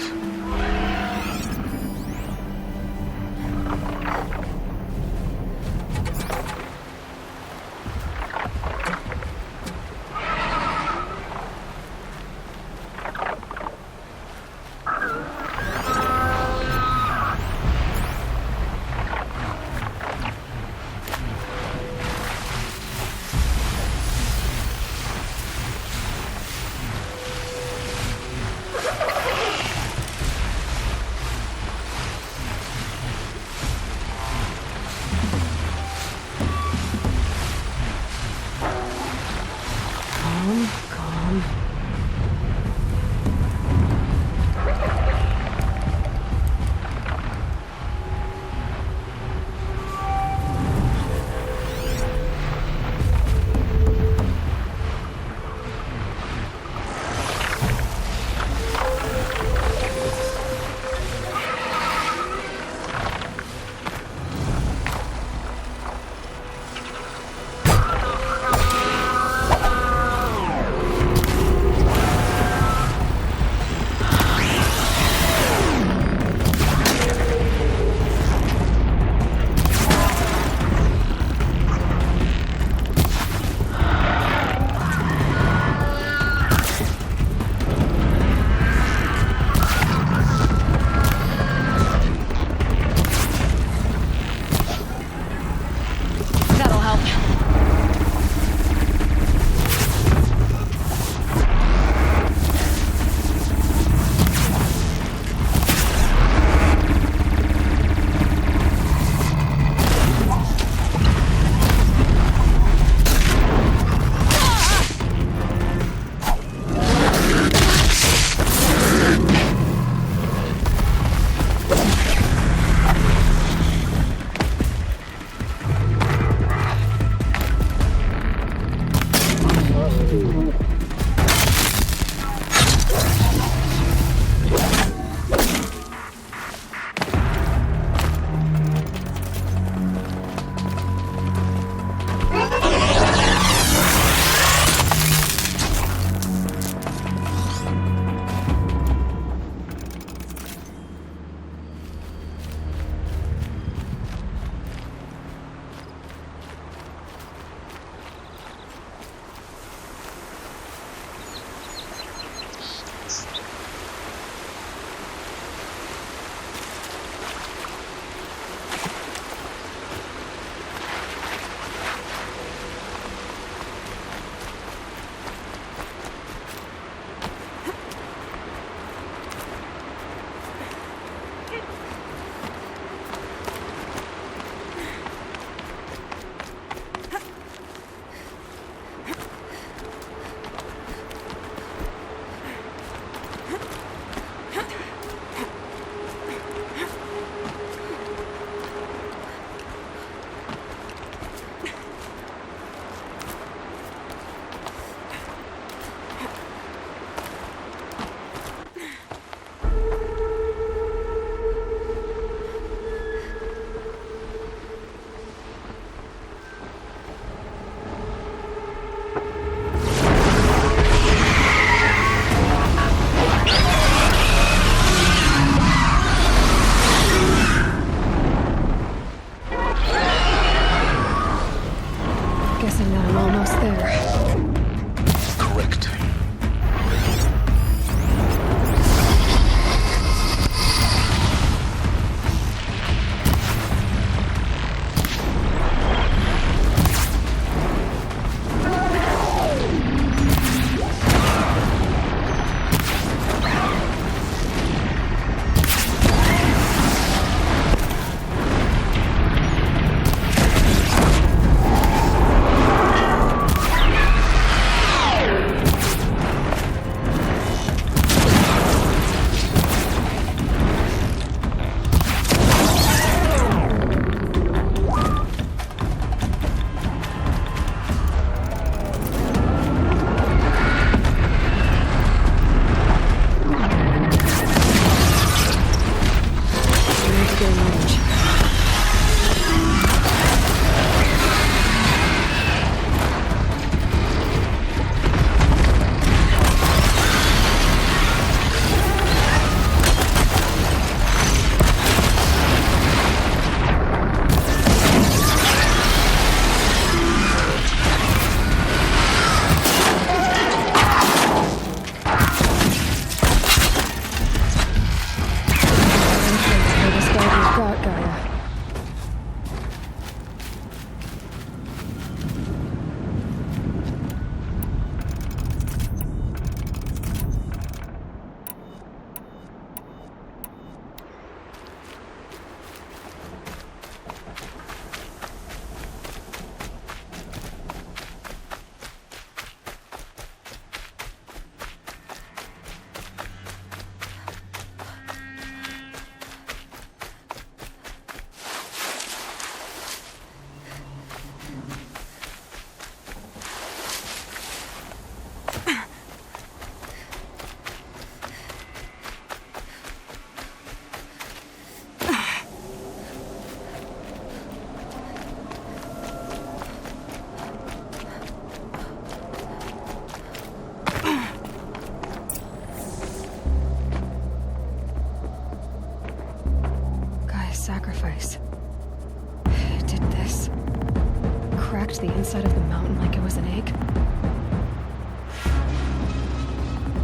the inside of the mountain like it was an egg?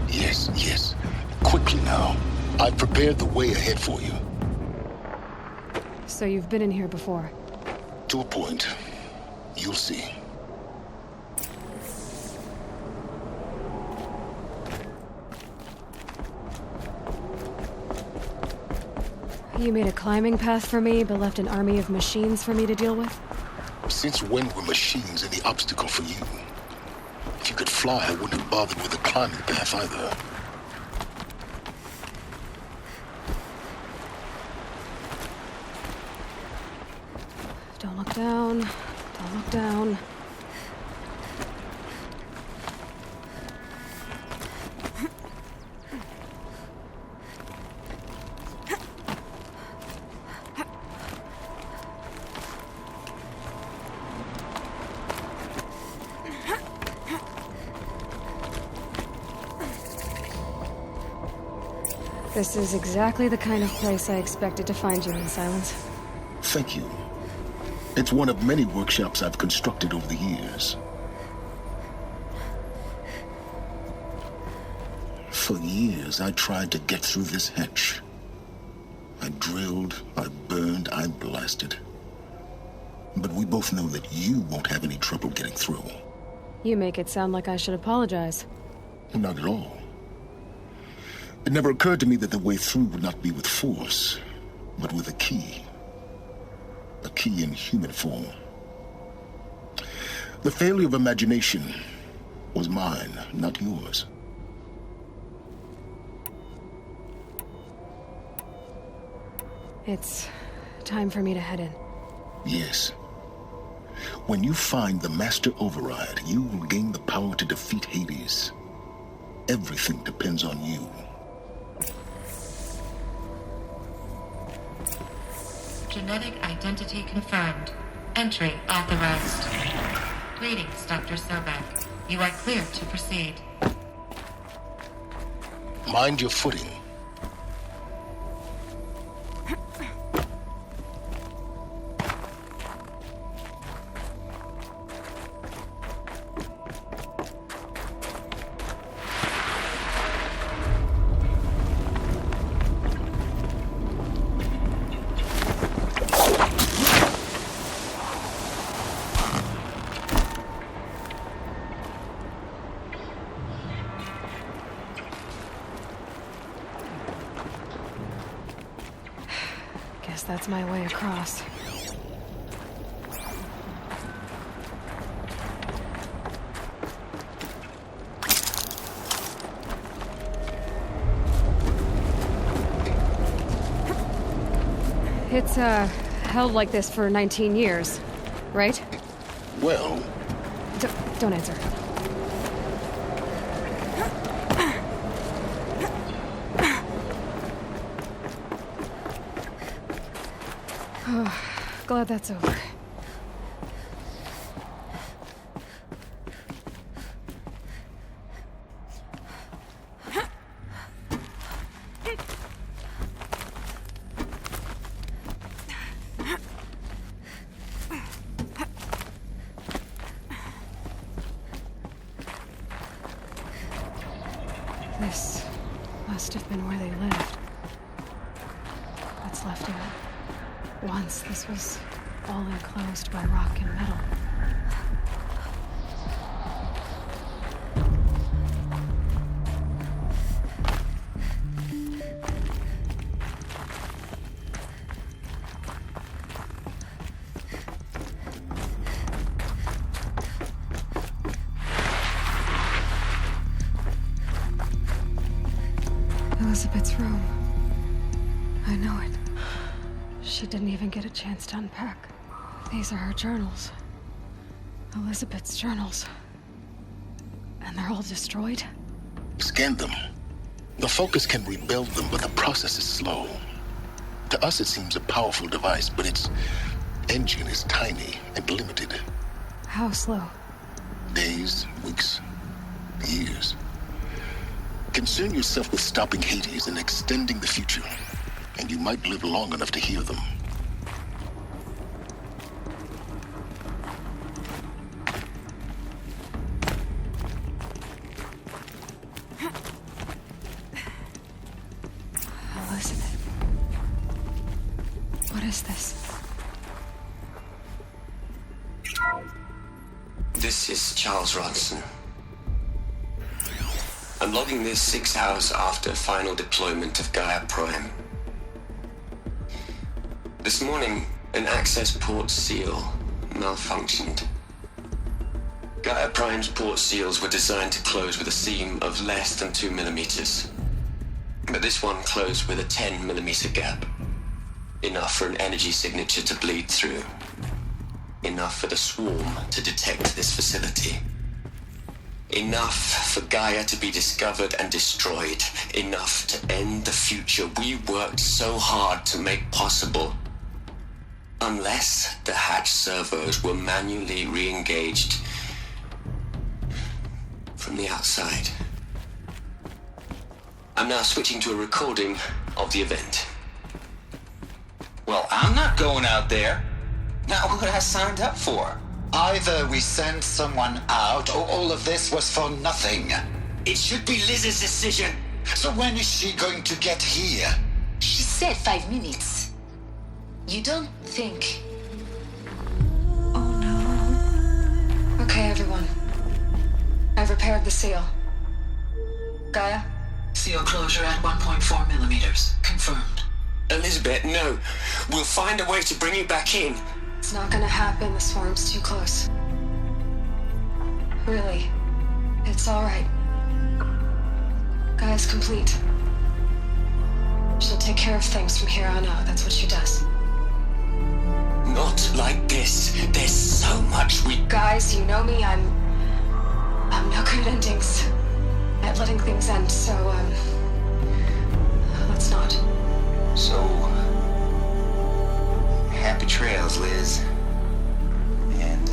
Yes, yes. Quickly now. I've prepared the way ahead for you. So you've been in here before? To a point. You'll see. You made a climbing path for me, but left an army of machines for me to deal with? Since when were machines any obstacle for you? If you could fly, I wouldn't have bothered with the climbing path either. Don't look down. Don't look down. This is exactly the kind of place I expected to find you in, Silence. Thank you. It's one of many workshops I've constructed over the years. For years, I tried to get through this hatch. I drilled, I burned, I blasted. But we both know that you won't have any trouble getting through. You make it sound like I should apologize. Not at all. It never occurred to me that the way through would not be with force, but with a key. A key in human form. The failure of imagination was mine, not yours. It's time for me to head in. Yes. When you find the Master Override, you will gain the power to defeat Hades. Everything depends on you. Genetic identity confirmed. Entry authorized. Greetings, Dr. Sobek. You are clear to proceed. Mind your footing. That's my way across. It's, held like this for 19 years, right? Well... Don't answer. Glad that's over. This must have been where they lived. What's left of it. Once this was all enclosed by rock and metal. Elizabeth's room. I know it. She didn't even get a chance to unpack. These are her journals. Elizabeth's journals. And they're all destroyed? Scan them. The Focus can rebuild them, but the process is slow. To us, it seems a powerful device, but its engine is tiny and limited. How slow? Days, weeks, years. Concern yourself with stopping Hades and extending the future, and you might live long enough to hear them. This is Charles Ronson. I'm logging this 6 hours after final deployment of Gaia Prime. This morning, an access port seal malfunctioned. Gaia Prime's port seals were designed to close with a seam of less than 2 millimeters. But this one closed with a 10 millimeter gap. Enough for an energy signature to bleed through. Enough for the swarm to detect this facility. Enough for Gaia to be discovered and destroyed. Enough to end the future we worked so hard to make possible. Unless the hatch servos were manually re-engaged from the outside. I'm now switching to a recording of the event. Well, I'm not going out there. Not what I signed up for. Either we send someone out, or all of this was for nothing. It should be Liz's decision. So when is she going to get here? She said 5 minutes. You don't think... Oh no. Okay, everyone. I've repaired the seal. Gaia? Seal closure at 1.4 millimeters. Confirmed. Elizabeth, no. We'll find a way to bring you back in. It's not gonna happen. The swarm's too close. Really. It's alright. Gaia's complete. She'll take care of things from here on out. That's what she does. Not like this. There's so much we... Guys, you know me. I'm no good at endings. At letting things end, so, let's not. So... happy trails, Liz. And,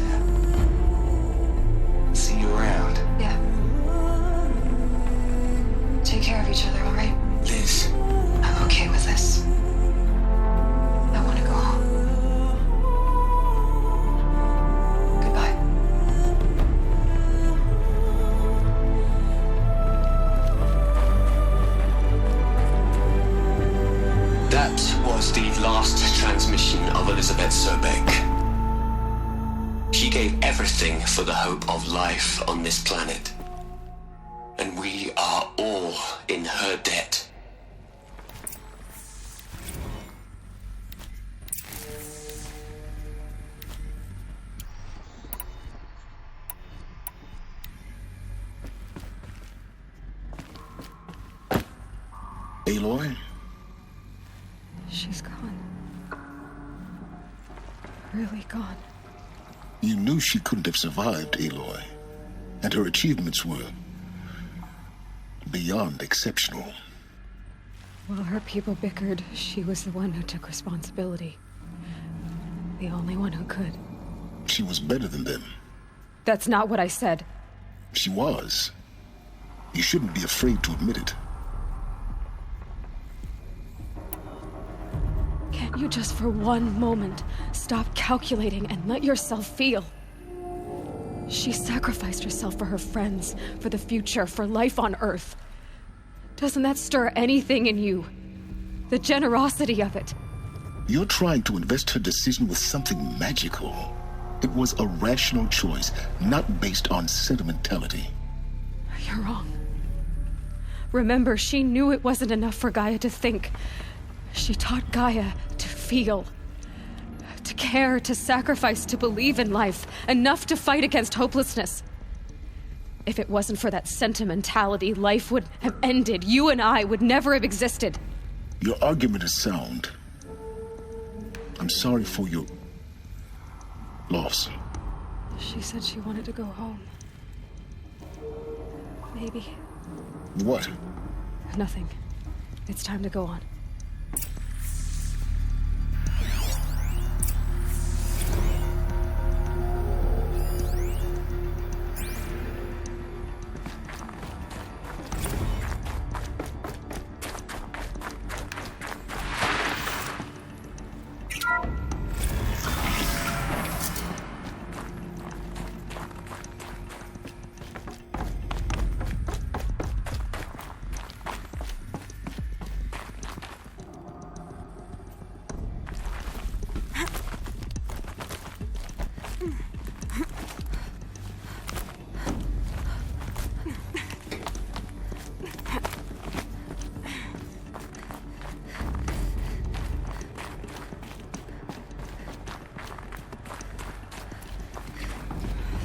see you around. Yeah. Take care of each other, alright? Liz. I'm okay with this. I want to go home. Goodbye. That was the last transmission of Elizabeth Sobek. She gave everything for the hope of life on this planet. And we are all in her debt. Aloy? She's gone. Really gone. You knew she couldn't have survived, Aloy. And her achievements were beyond exceptional. While her people bickered, she was the one who took responsibility. The only one who could. She was better than them. That's not what I said. She was. You shouldn't be afraid to admit it. Can't you just for one moment stop calculating and let yourself feel? She sacrificed herself for her friends, for the future, for life on Earth. Doesn't that stir anything in you? The generosity of it. You're trying to invest her decision with something magical. It was a rational choice, not based on sentimentality. You're wrong. Remember, she knew it wasn't enough for Gaia to think. She taught Gaia to feel. To care, to sacrifice, to believe in life. Enough to fight against hopelessness. If it wasn't for that sentimentality, life would have ended. You and I would never have existed. Your argument is sound. I'm sorry for your loss. She said she wanted to go home. Maybe. What? Nothing. It's time to go on.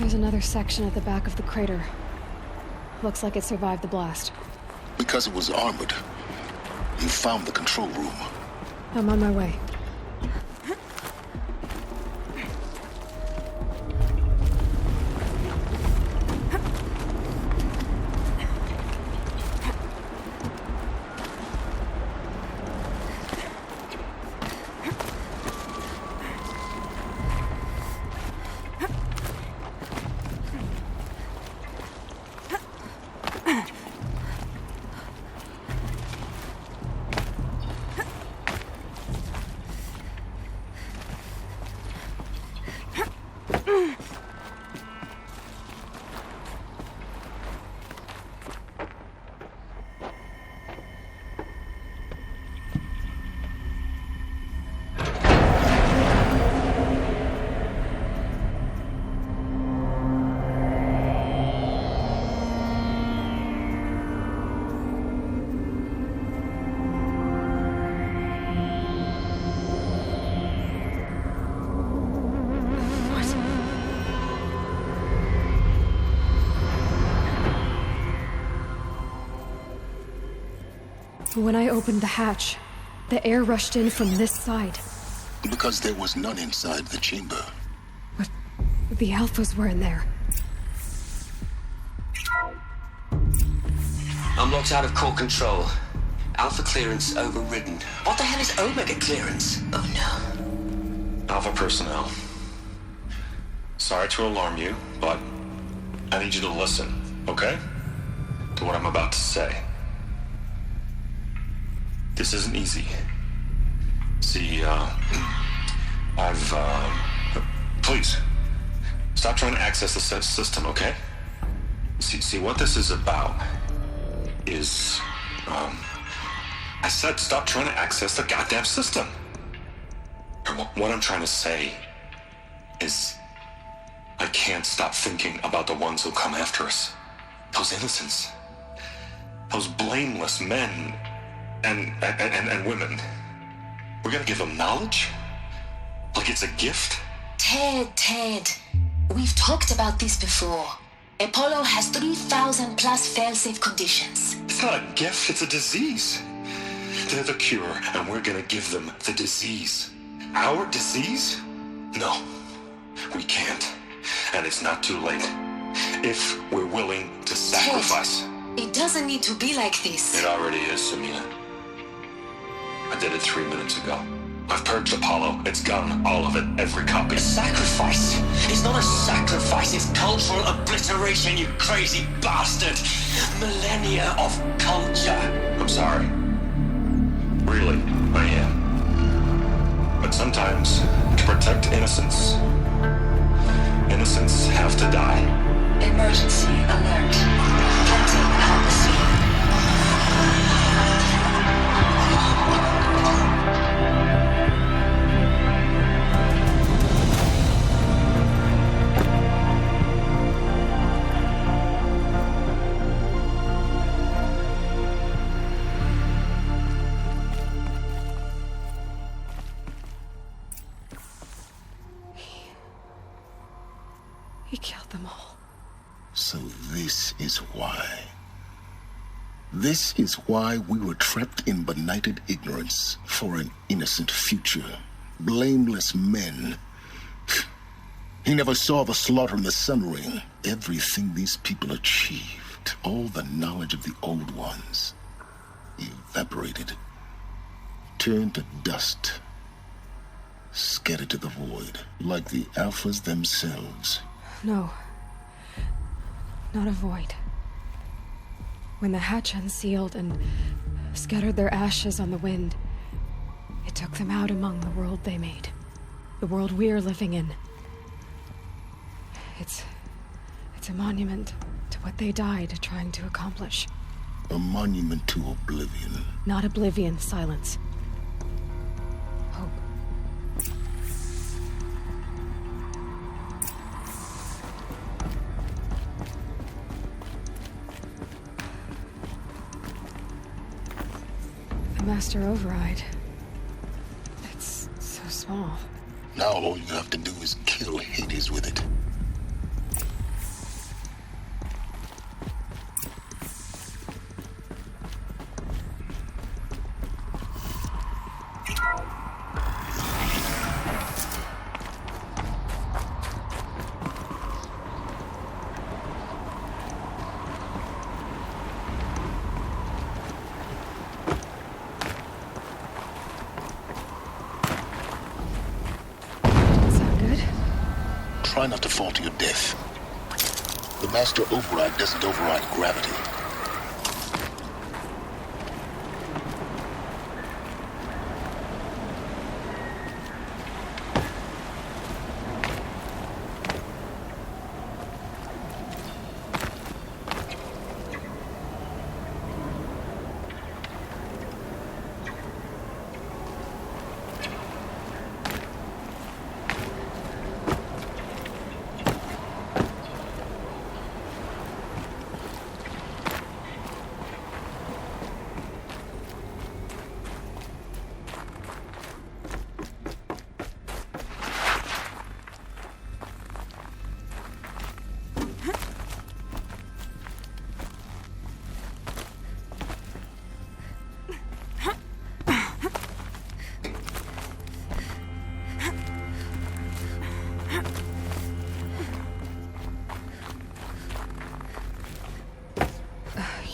There's another section at the back of the crater. Looks like it survived the blast. Because it was armored. You found the control room. I'm on my way. When I opened the hatch, the air rushed in from this side. Because there was none inside the chamber. But the Alphas were in there. I'm locked out of core control. Alpha clearance overridden. What the hell is Omega clearance? Oh no. Alpha personnel. Sorry to alarm you, but I need you to listen, okay? To what I'm about to say. This isn't easy. See, please, stop trying to access the system, okay? See, what this is about is, I said stop trying to access the goddamn system. What I'm trying to say is, I can't stop thinking about the ones who come after us. Those innocents. Those blameless men and women. We're gonna give them knowledge? Like it's a gift? Ted. We've talked about this before. Apollo has 3,000 plus fail-safe conditions. It's not a gift, it's a disease. They're the cure, and we're gonna give them the disease. Our disease? No, we can't. And it's not too late. If we're willing to sacrifice. Ted, it doesn't need to be like this. It already is, Samina. I did it 3 minutes ago. I've purged Apollo. It's gone. All of it. Every copy. A sacrifice? It's not a sacrifice. It's cultural obliteration, you crazy bastard. Millennia of culture. I'm sorry. Really, I am. But sometimes, to protect innocence, innocents have to die. Emergency alert. Planting policy. He killed them all. So this is why. This is why we were trapped in benighted ignorance for an innocent future. Blameless men. He never saw the slaughter in the Sun Ring. Everything these people achieved, all the knowledge of the old ones, evaporated, turned to dust, scattered to the void, like the Alphas themselves. No. Not a void. When the hatch unsealed and scattered their ashes on the wind, it took them out among the world they made. The world we're living in. It's a monument to what they died trying to accomplish. A monument to oblivion. Not oblivion, silence. Hope. The Master Override. It's so small. Now all you have to do is kill Hades with it. try not to fall to your death. The master override doesn't override gravity.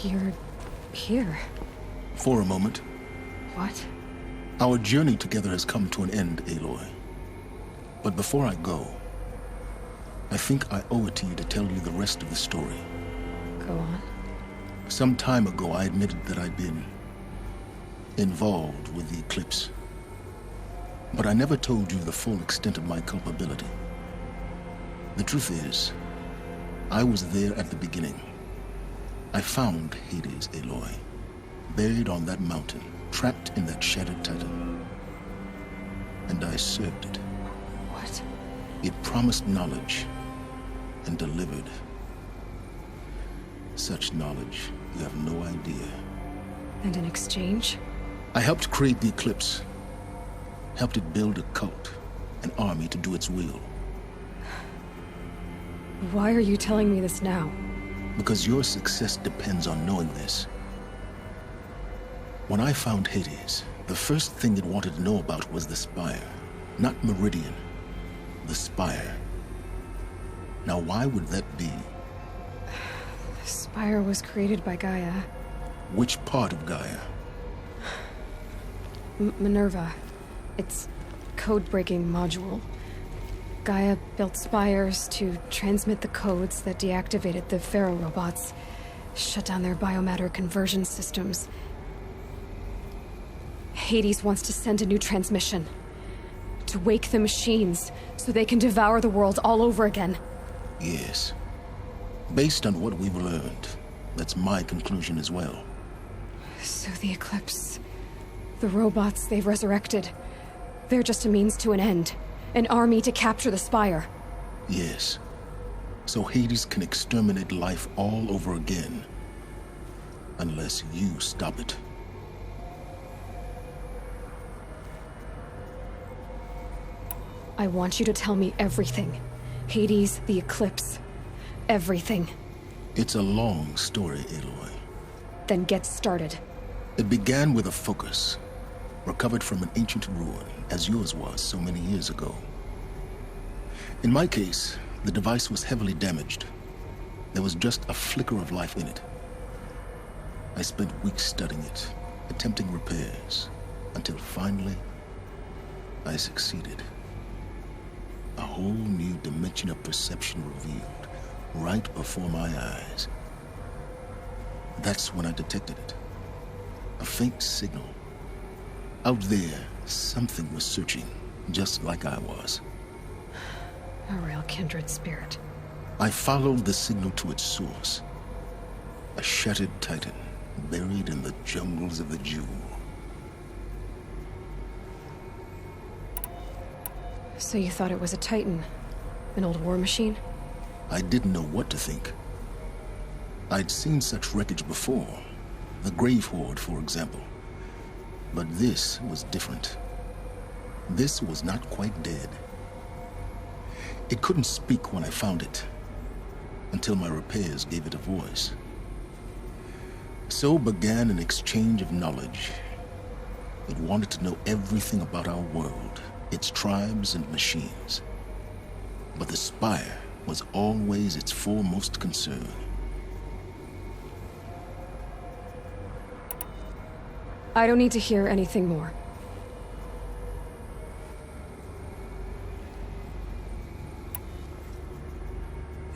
You're here. For a moment. What? Our journey together has come to an end, Aloy. But before I go, I think I owe it to you to tell you the rest of the story. Go on. Some time ago, I admitted that I'd been involved with the eclipse. But I never told you the full extent of my culpability. The truth is, I was there at the beginning. I found Hades, Aloy, buried on that mountain, trapped in that shattered titan. And I served it. What? It promised knowledge and delivered. Such knowledge, you have no idea. And in exchange? I helped create the eclipse. Helped it build a cult, an army to do its will. Why are you telling me this now? Because your success depends on knowing this. When I found Hades, the first thing it wanted to know about was the Spire. Not Meridian. The Spire. Now why would that be? The Spire was created by Gaia. Which part of Gaia? Minerva. Its code-breaking module. Gaia built spires to transmit the codes that deactivated the Pharaoh robots, shut down their biomatter conversion systems. Hades wants to send a new transmission. To wake the machines, so they can devour the world all over again. Yes. Based on what we've learned, that's my conclusion as well. So the Eclipse... the robots they've resurrected... they're just a means to an end. An army to capture the Spire. Yes. So Hades can exterminate life all over again. Unless you stop it. I want you to tell me everything. Hades, the Eclipse. Everything. It's a long story, Aloy. Then get started. It began with a focus. Recovered from an ancient ruin, as yours was so many years ago. In my case, the device was heavily damaged. There was just a flicker of life in it. I spent weeks studying it, attempting repairs, until finally, I succeeded. A whole new dimension of perception revealed, right before my eyes. That's when I detected it. A faint signal. Out there, something was searching, just like I was. A real kindred spirit. I followed the signal to its source. A shattered titan, buried in the jungles of the Jewel. So you thought it was a titan? An old war machine? I didn't know what to think. I'd seen such wreckage before. The Grave Horde, for example. But this was different. This was not quite dead. It couldn't speak when I found it, until my repairs gave it a voice. So began an exchange of knowledge. It wanted to know everything about our world, its tribes and machines. But the Spire was always its foremost concern. I don't need to hear anything more.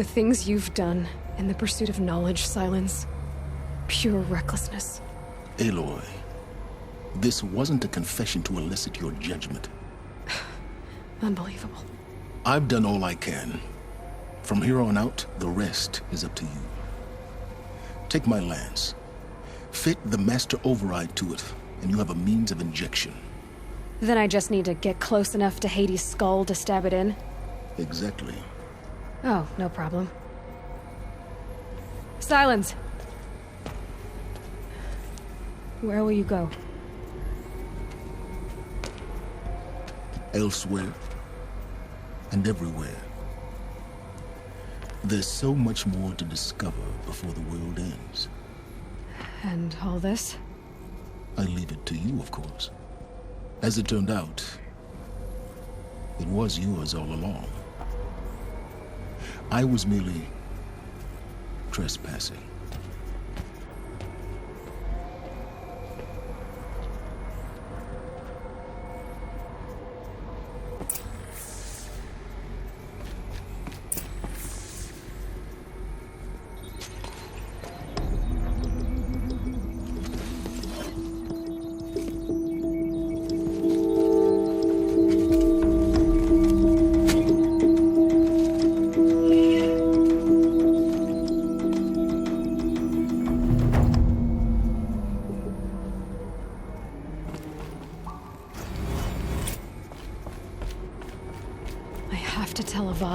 The things you've done in the pursuit of knowledge, Silence. Pure recklessness. Aloy, this wasn't a confession to elicit your judgment. Unbelievable. I've done all I can. From here on out, the rest is up to you. Take my lance. Fit the master override to it, and you have a means of injection. Then I just need to get close enough to Hades' skull to stab it in? Exactly. Oh, no problem. Silence! Where will you go? Elsewhere. And everywhere. There's so much more to discover before the world ends. And all this? I leave it to you, of course. As it turned out, it was yours all along. I was merely trespassing.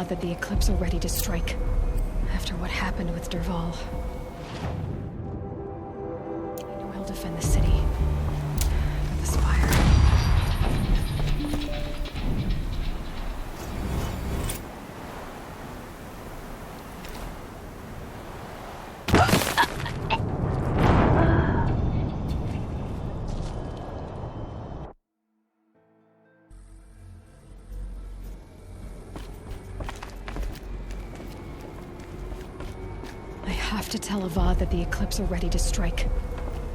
That the Eclipse are ready to strike, after what happened with Dervahl. I know he'll defend the city, but the Spire... to tell Avad that the Eclipse are ready to strike.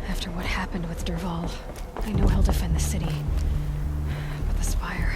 After what happened with Dervahl, I know he'll defend the city. But the Spire...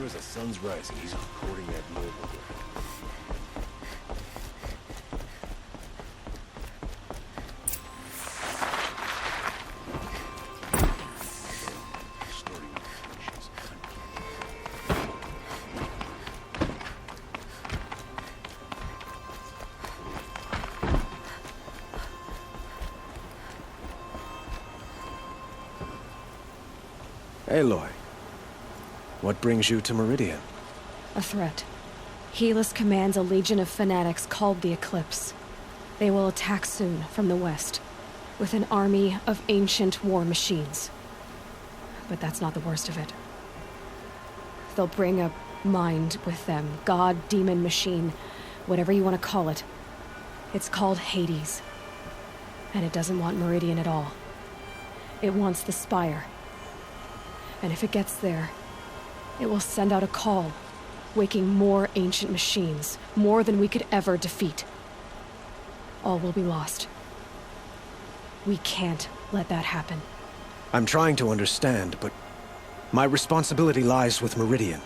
sure as the sun's rising, he's recording that mobile. Aloy, what brings you to Meridian? A threat. Helis commands a legion of fanatics called the Eclipse. They will attack soon from the west, with an army of ancient war machines. But that's not the worst of it. They'll bring a mind with them, god, demon, machine, whatever you want to call it. It's called Hades. And it doesn't want Meridian at all. It wants the Spire. And if it gets there, it will send out a call, waking more ancient machines, more than we could ever defeat. All will be lost. We can't let that happen. I'm trying to understand, but my responsibility lies with Meridian.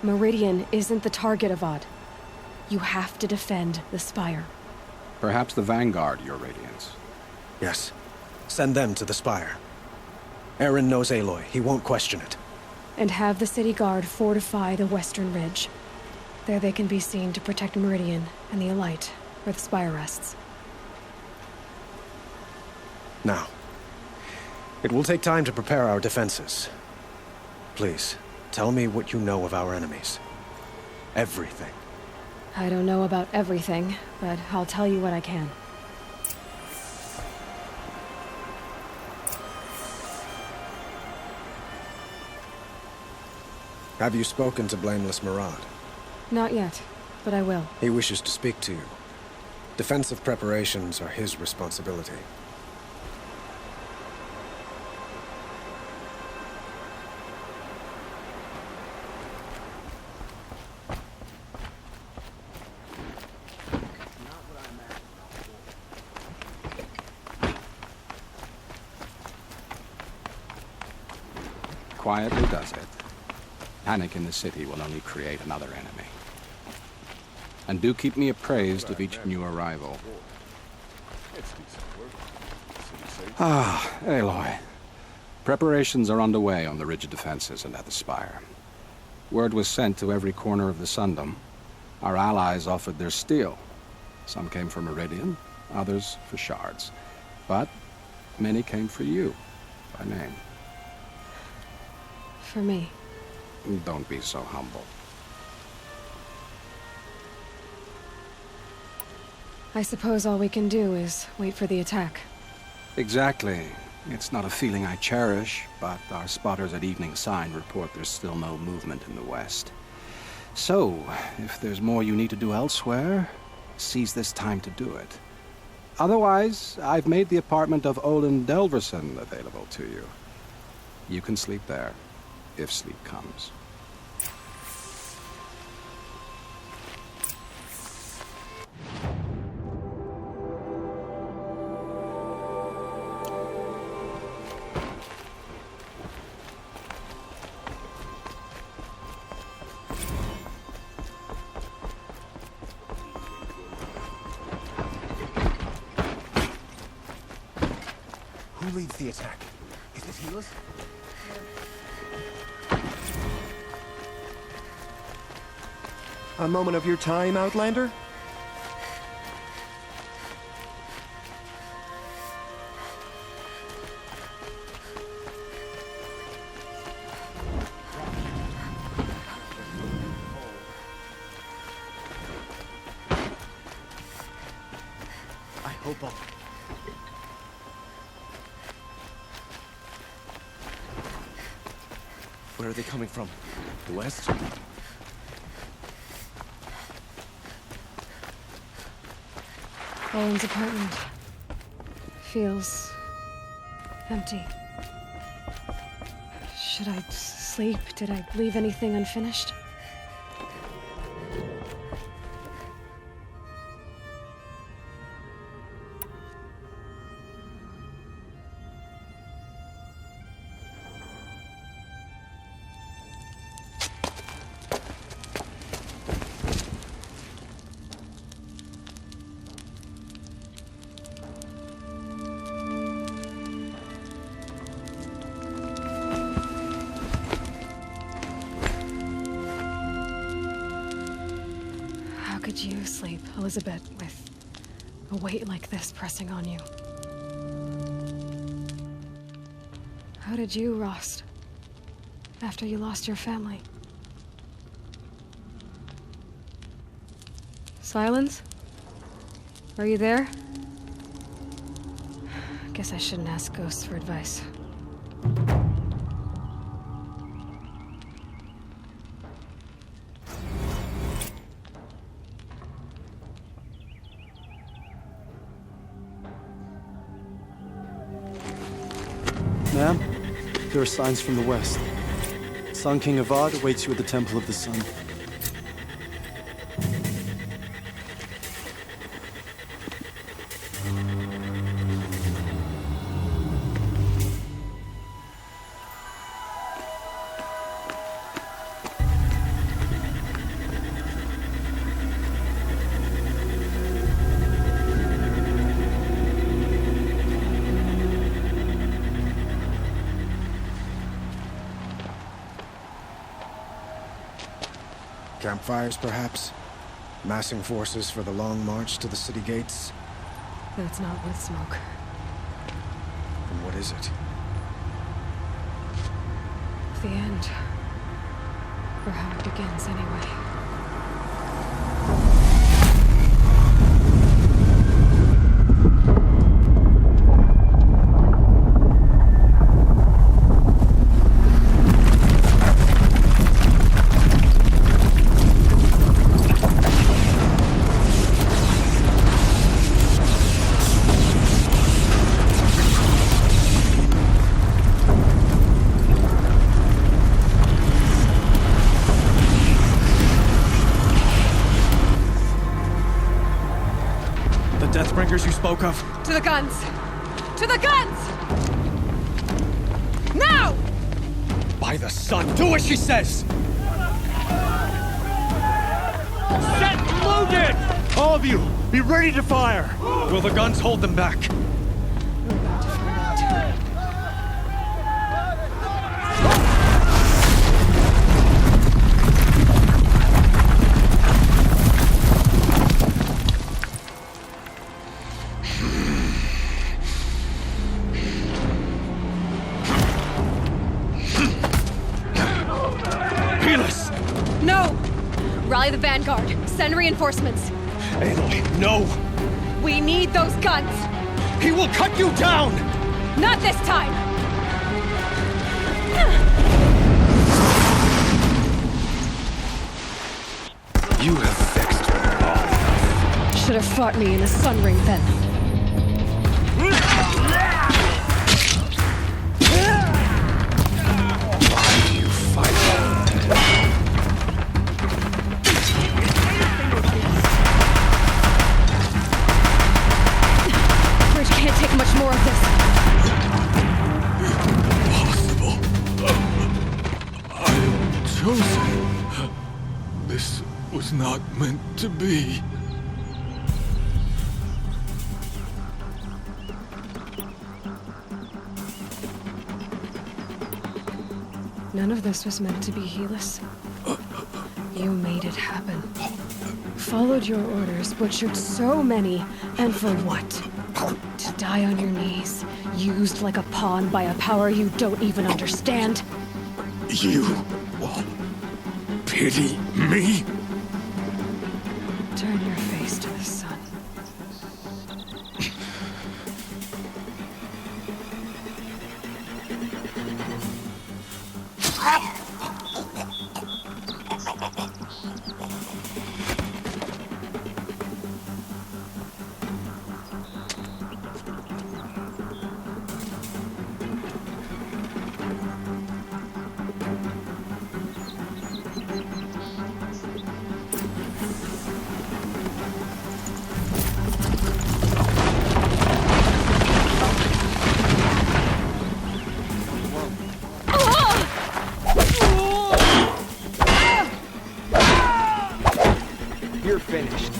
Meridian isn't the target, Avad. You have to defend the Spire. Perhaps the Vanguard, Your Radiance. Yes. Send them to the Spire. Eren knows Aloy. He won't question it. And have the city guard fortify the western ridge. There they can be seen to protect Meridian and the Elite, where the Spire rests. Now, it will take time to prepare our defenses. Please, tell me what you know of our enemies. Everything. I don't know about everything, but I'll tell you what I can. Have you spoken to Blameless Murad? Not yet, but I will. He wishes to speak to you. Defensive preparations are his responsibility. Quietly does it. Panic in the city will only create another enemy. And do keep me appraised of each new arrival. Ah, Aloy. Preparations are underway on the ridge defenses and at the Spire. Word was sent to every corner of the Sundom. Our allies offered their steel. Some came for Meridian, others for shards. But many came for you, by name. For me. Don't be so humble. I suppose all we can do is wait for the attack. Exactly. It's not a feeling I cherish, but our spotters at Evening Sign report there's still no movement in the west. So, if there's more you need to do elsewhere, seize this time to do it. Otherwise, I've made the apartment of Olin Delverson available to you. You can sleep there, if sleep comes. Who leads the attack? Is it Helis? A moment of your time, Outlander? I hope I'll... Where are they coming from? The west? Owen's apartment feels empty. Should I sleep? Did I leave anything unfinished? could you sleep, Elizabeth, with a weight like this pressing on you? How did you, Rost, after you lost your family? Silence? Are you there? Guess I shouldn't ask ghosts for advice. Ma'am, there are signs from the west. Sun King Avad awaits you at the Temple of the Sun. Campfires, perhaps? Massing forces for the long march to the city gates? That's not with smoke. And what is it? The end. Or how it begins, anyway. Deathbringers you spoke of? To the guns! To the guns! Now! By the sun, do as she says! Set loaded! All of you, be ready to fire! Will the guns hold them back? We're about to find out. No! Rally the vanguard. Send reinforcements. Aloy, no! We need those guns! He will cut you down! Not this time! You have vexed me long enough. Should have fought me in the sun ring then. Can't take much more of this. Impossible. I am chosen. This was not meant to be. None of this was meant to be, Helis. You made it happen. Followed your orders, butchered so many, and for what? To die on your knees, used like a pawn by a power you don't even understand? You pity me? Turn your face to the sun. You're finished.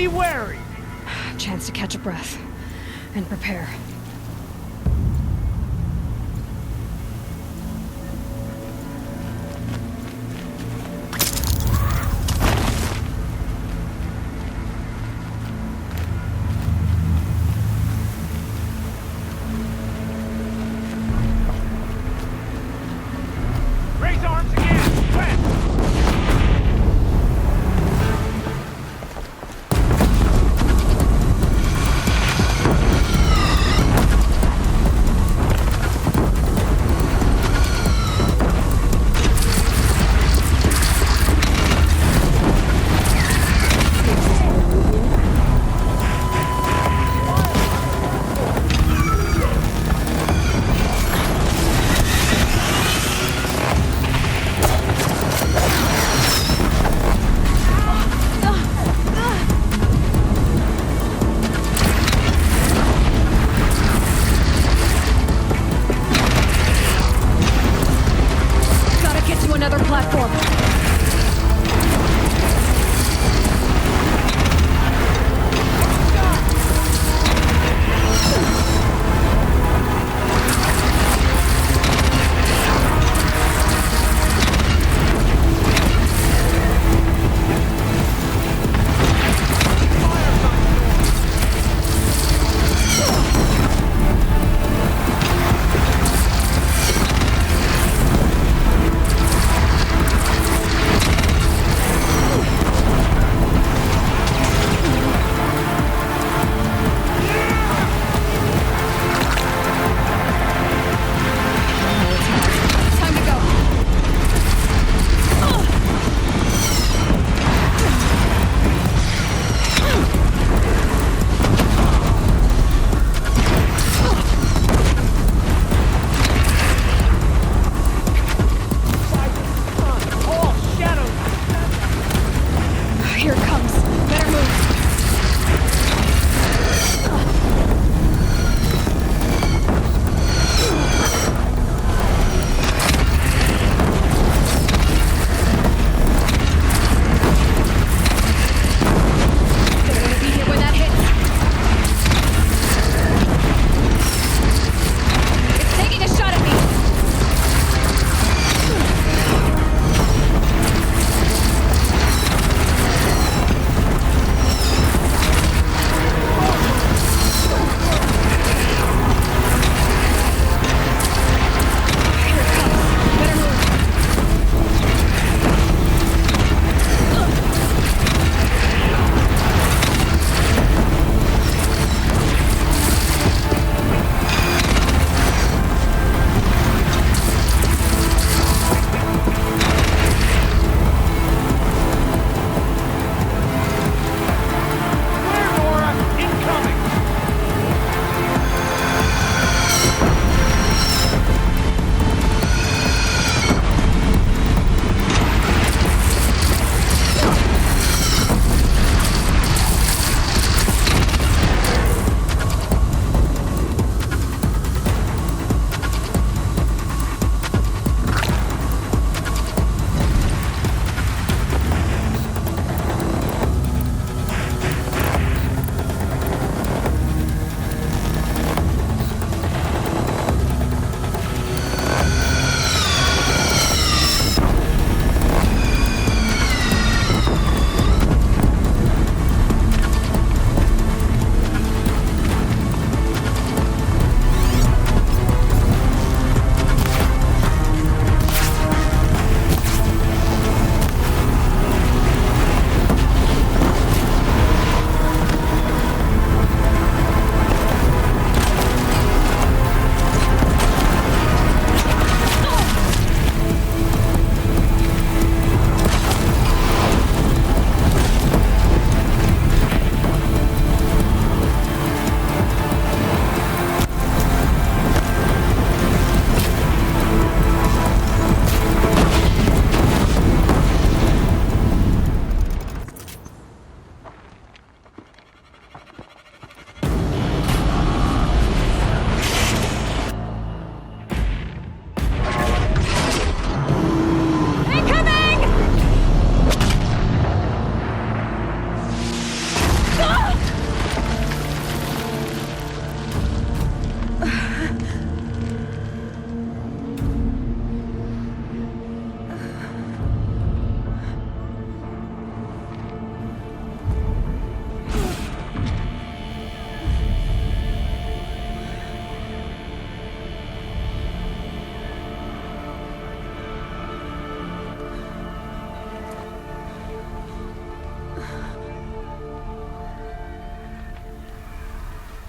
Be wary! Chance to catch a breath and prepare. Raise arms again! West! Gotta get to another platform.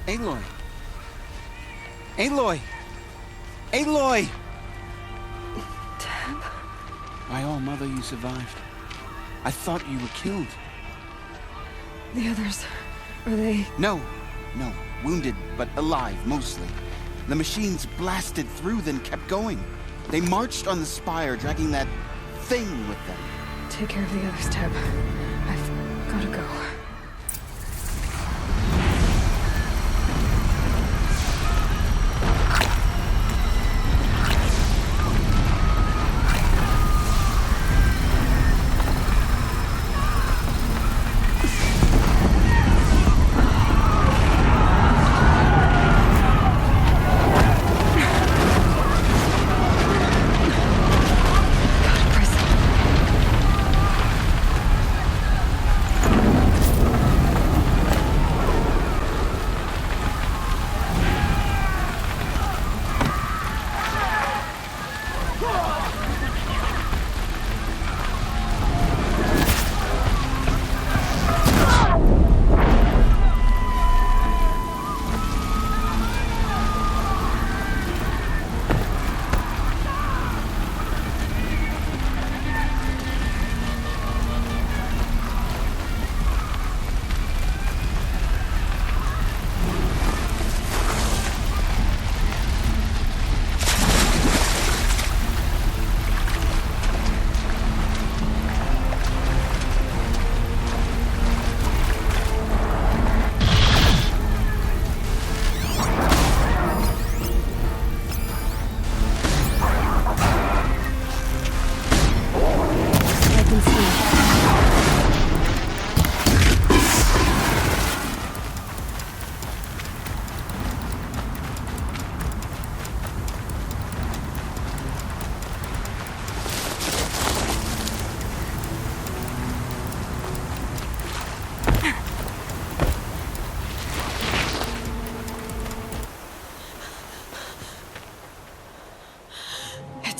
Aloy! Aloy! Aloy! Dad? My all-mother, you survived. I thought you were killed. The others, are they... No. Wounded, but alive, mostly. The machines blasted through, then kept going. They marched on the spire, dragging that thing with them. Take care of the others, Teb. I've gotta go.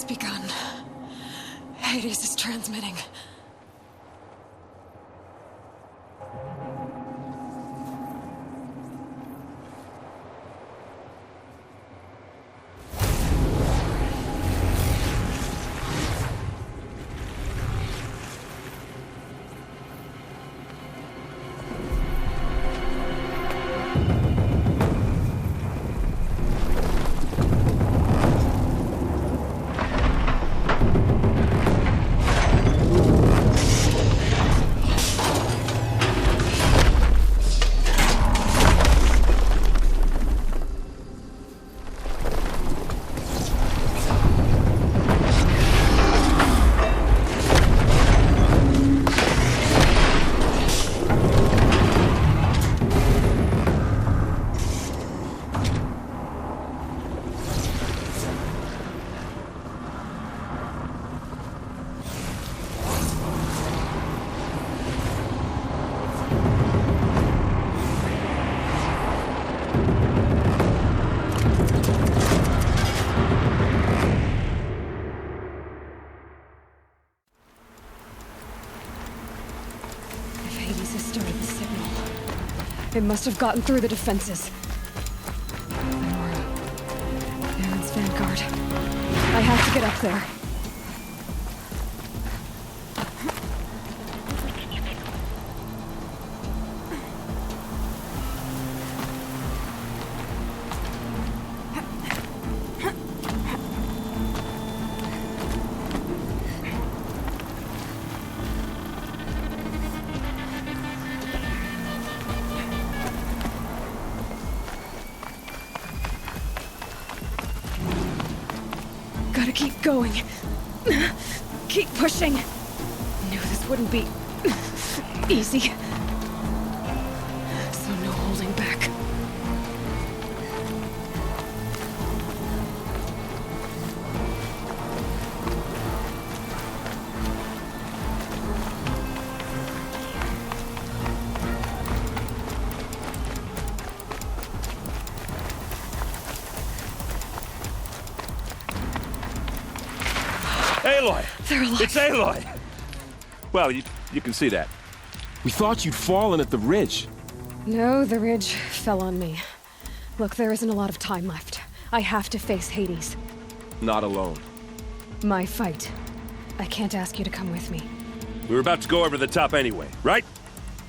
Begun. Hades is transmitting. It must have gotten through the defenses. Nora. Aaron's vanguard. I have to get up there. Gotta keep going. Keep pushing. Knew this wouldn't be easy. So no holding back. Aloy! They're alive. It's Aloy! Well, you can see that. We thought you'd fallen at the ridge. No, the ridge fell on me. Look, there isn't a lot of time left. I have to face Hades. Not alone. My fight. I can't ask you to come with me. We were about to go over the top anyway, right?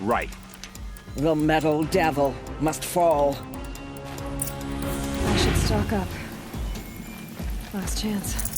Right. The metal devil must fall. I should stock up. Last chance.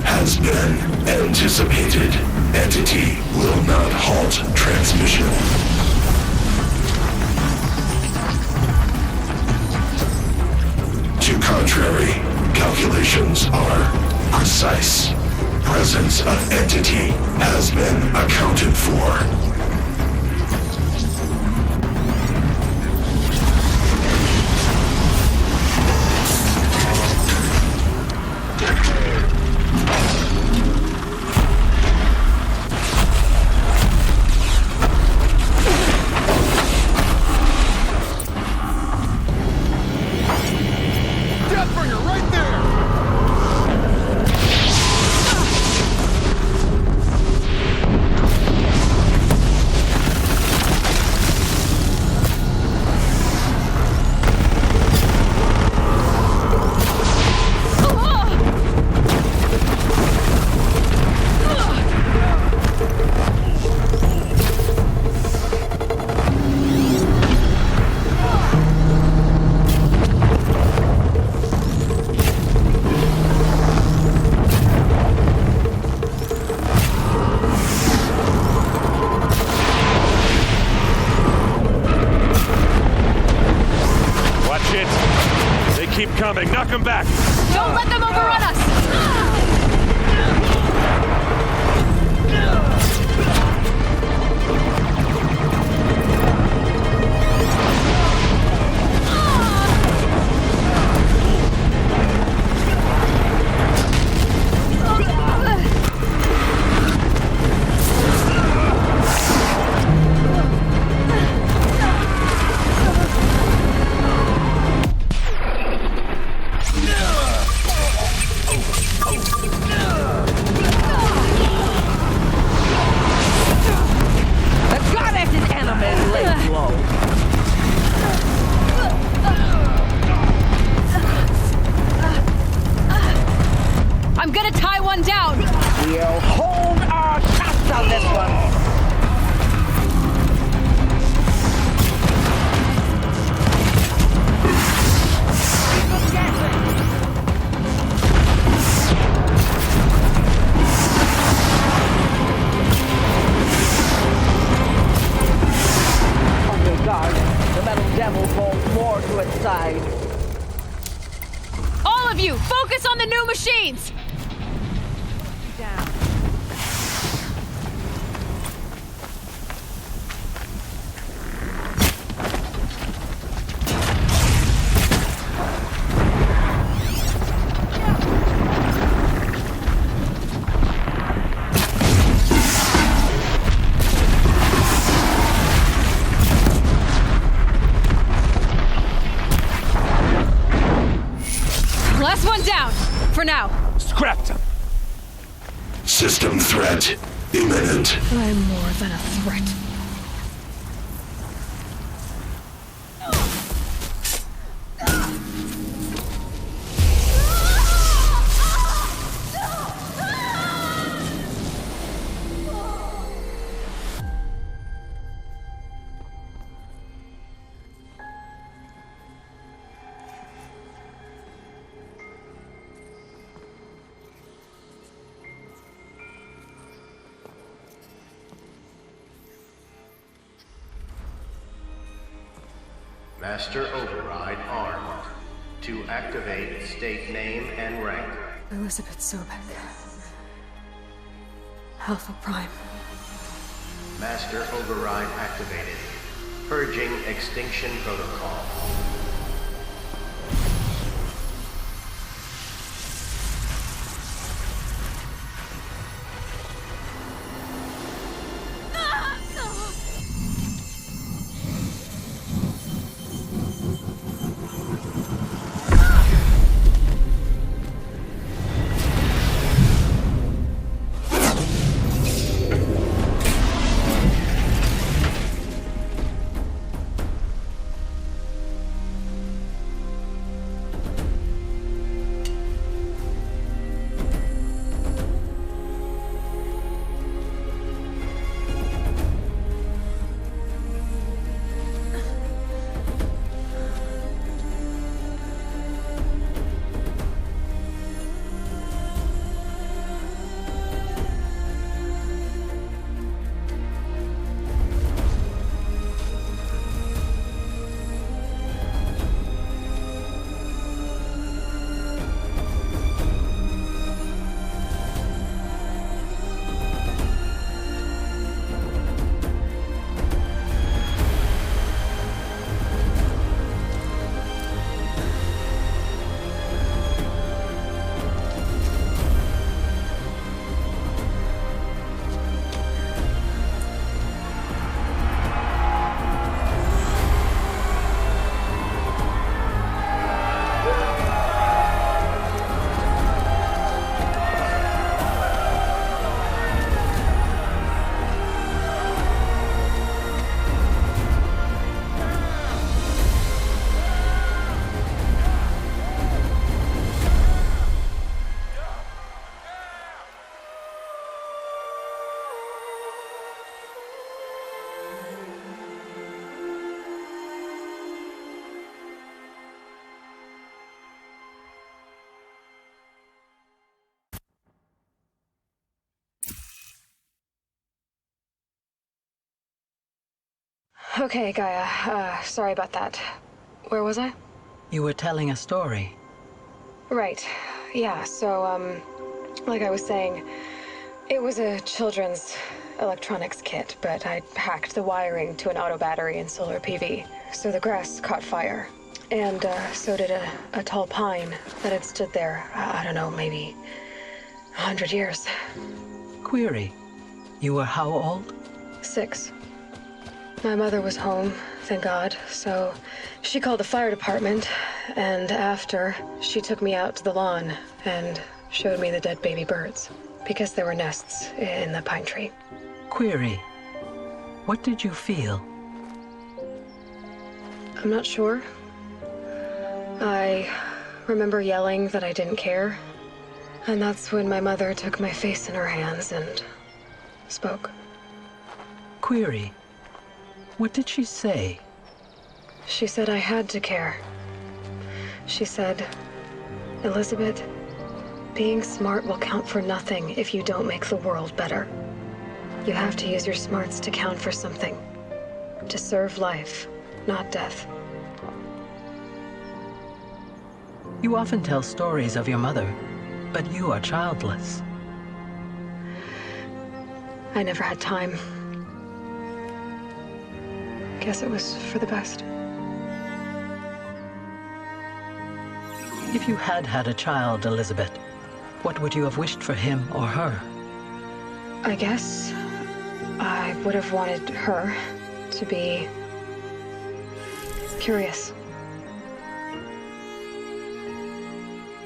Has been anticipated. Entity will not halt transmission. To contrary, calculations are precise. Presence of entity has been accounted for. Knock him back! Don't let them overrun us! All of you, focus on the new machines! Down. Last one down, for now. Scrapped him. System threat imminent. I'm more than a threat. Master Override armed. To activate, state name and rank. Elizabeth Sobek. Alpha Prime. Master Override activated. Purging Extinction Protocol. Okay, Gaia. Sorry about that. Where was I? You were telling a story. Right. Yeah, so, like I was saying, it was a children's electronics kit, but I hacked the wiring to an auto battery and solar PV. So the grass caught fire. And, so did a tall pine that had stood there, I don't know, maybe 100 years. Query. You were how old? 6. My mother was home, thank God, so she called the fire department, and after, she took me out to the lawn and showed me the dead baby birds, because there were nests in the pine tree. Query. What did you feel? I'm not sure. I remember yelling that I didn't care, and that's when my mother took my face in her hands and spoke. Query. What did she say? She said I had to care. She said, Elizabeth, being smart will count for nothing if you don't make the world better. You have to use your smarts to count for something. To serve life, not death. You often tell stories of your mother, but you are childless. I never had time. Guess it was for the best. If you had had a child, Elizabeth, what would you have wished for him or her? I guess I would have wanted her to be curious.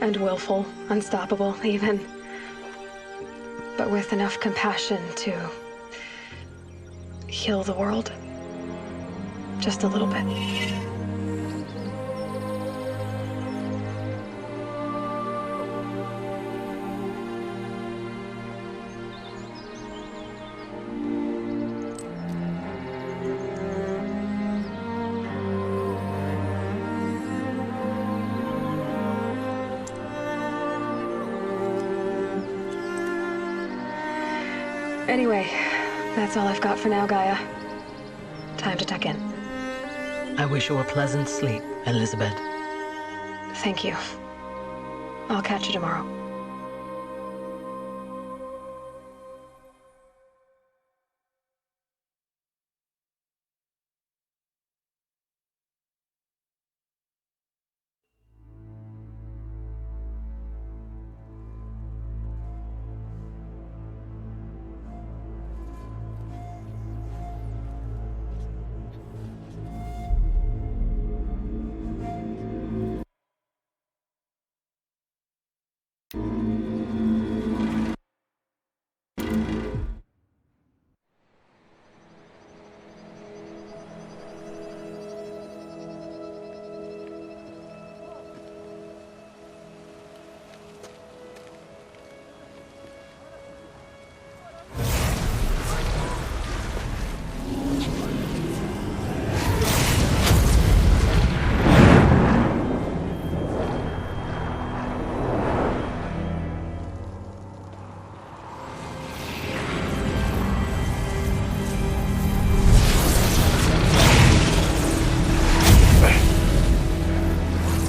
And willful, unstoppable, even. But with enough compassion to heal the world. Just a little bit. Anyway, that's all I've got for now, Gaia. Time to tuck in. I wish you a pleasant sleep, Elizabeth. Thank you. I'll catch you tomorrow.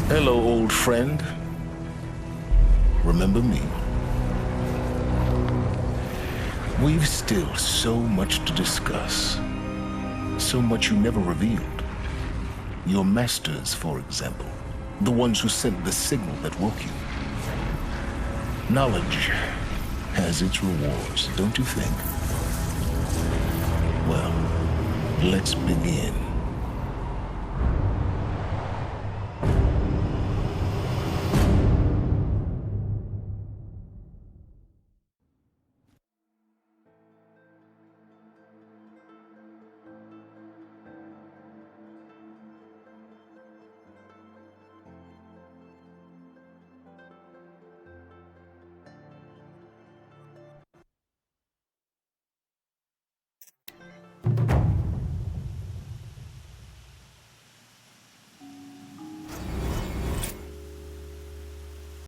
Hello, old friend. Remember me? We've still so much to discuss. So much you never revealed. Your masters, for example. The ones who sent the signal that woke you. Knowledge has its rewards, don't you think? Well, let's begin.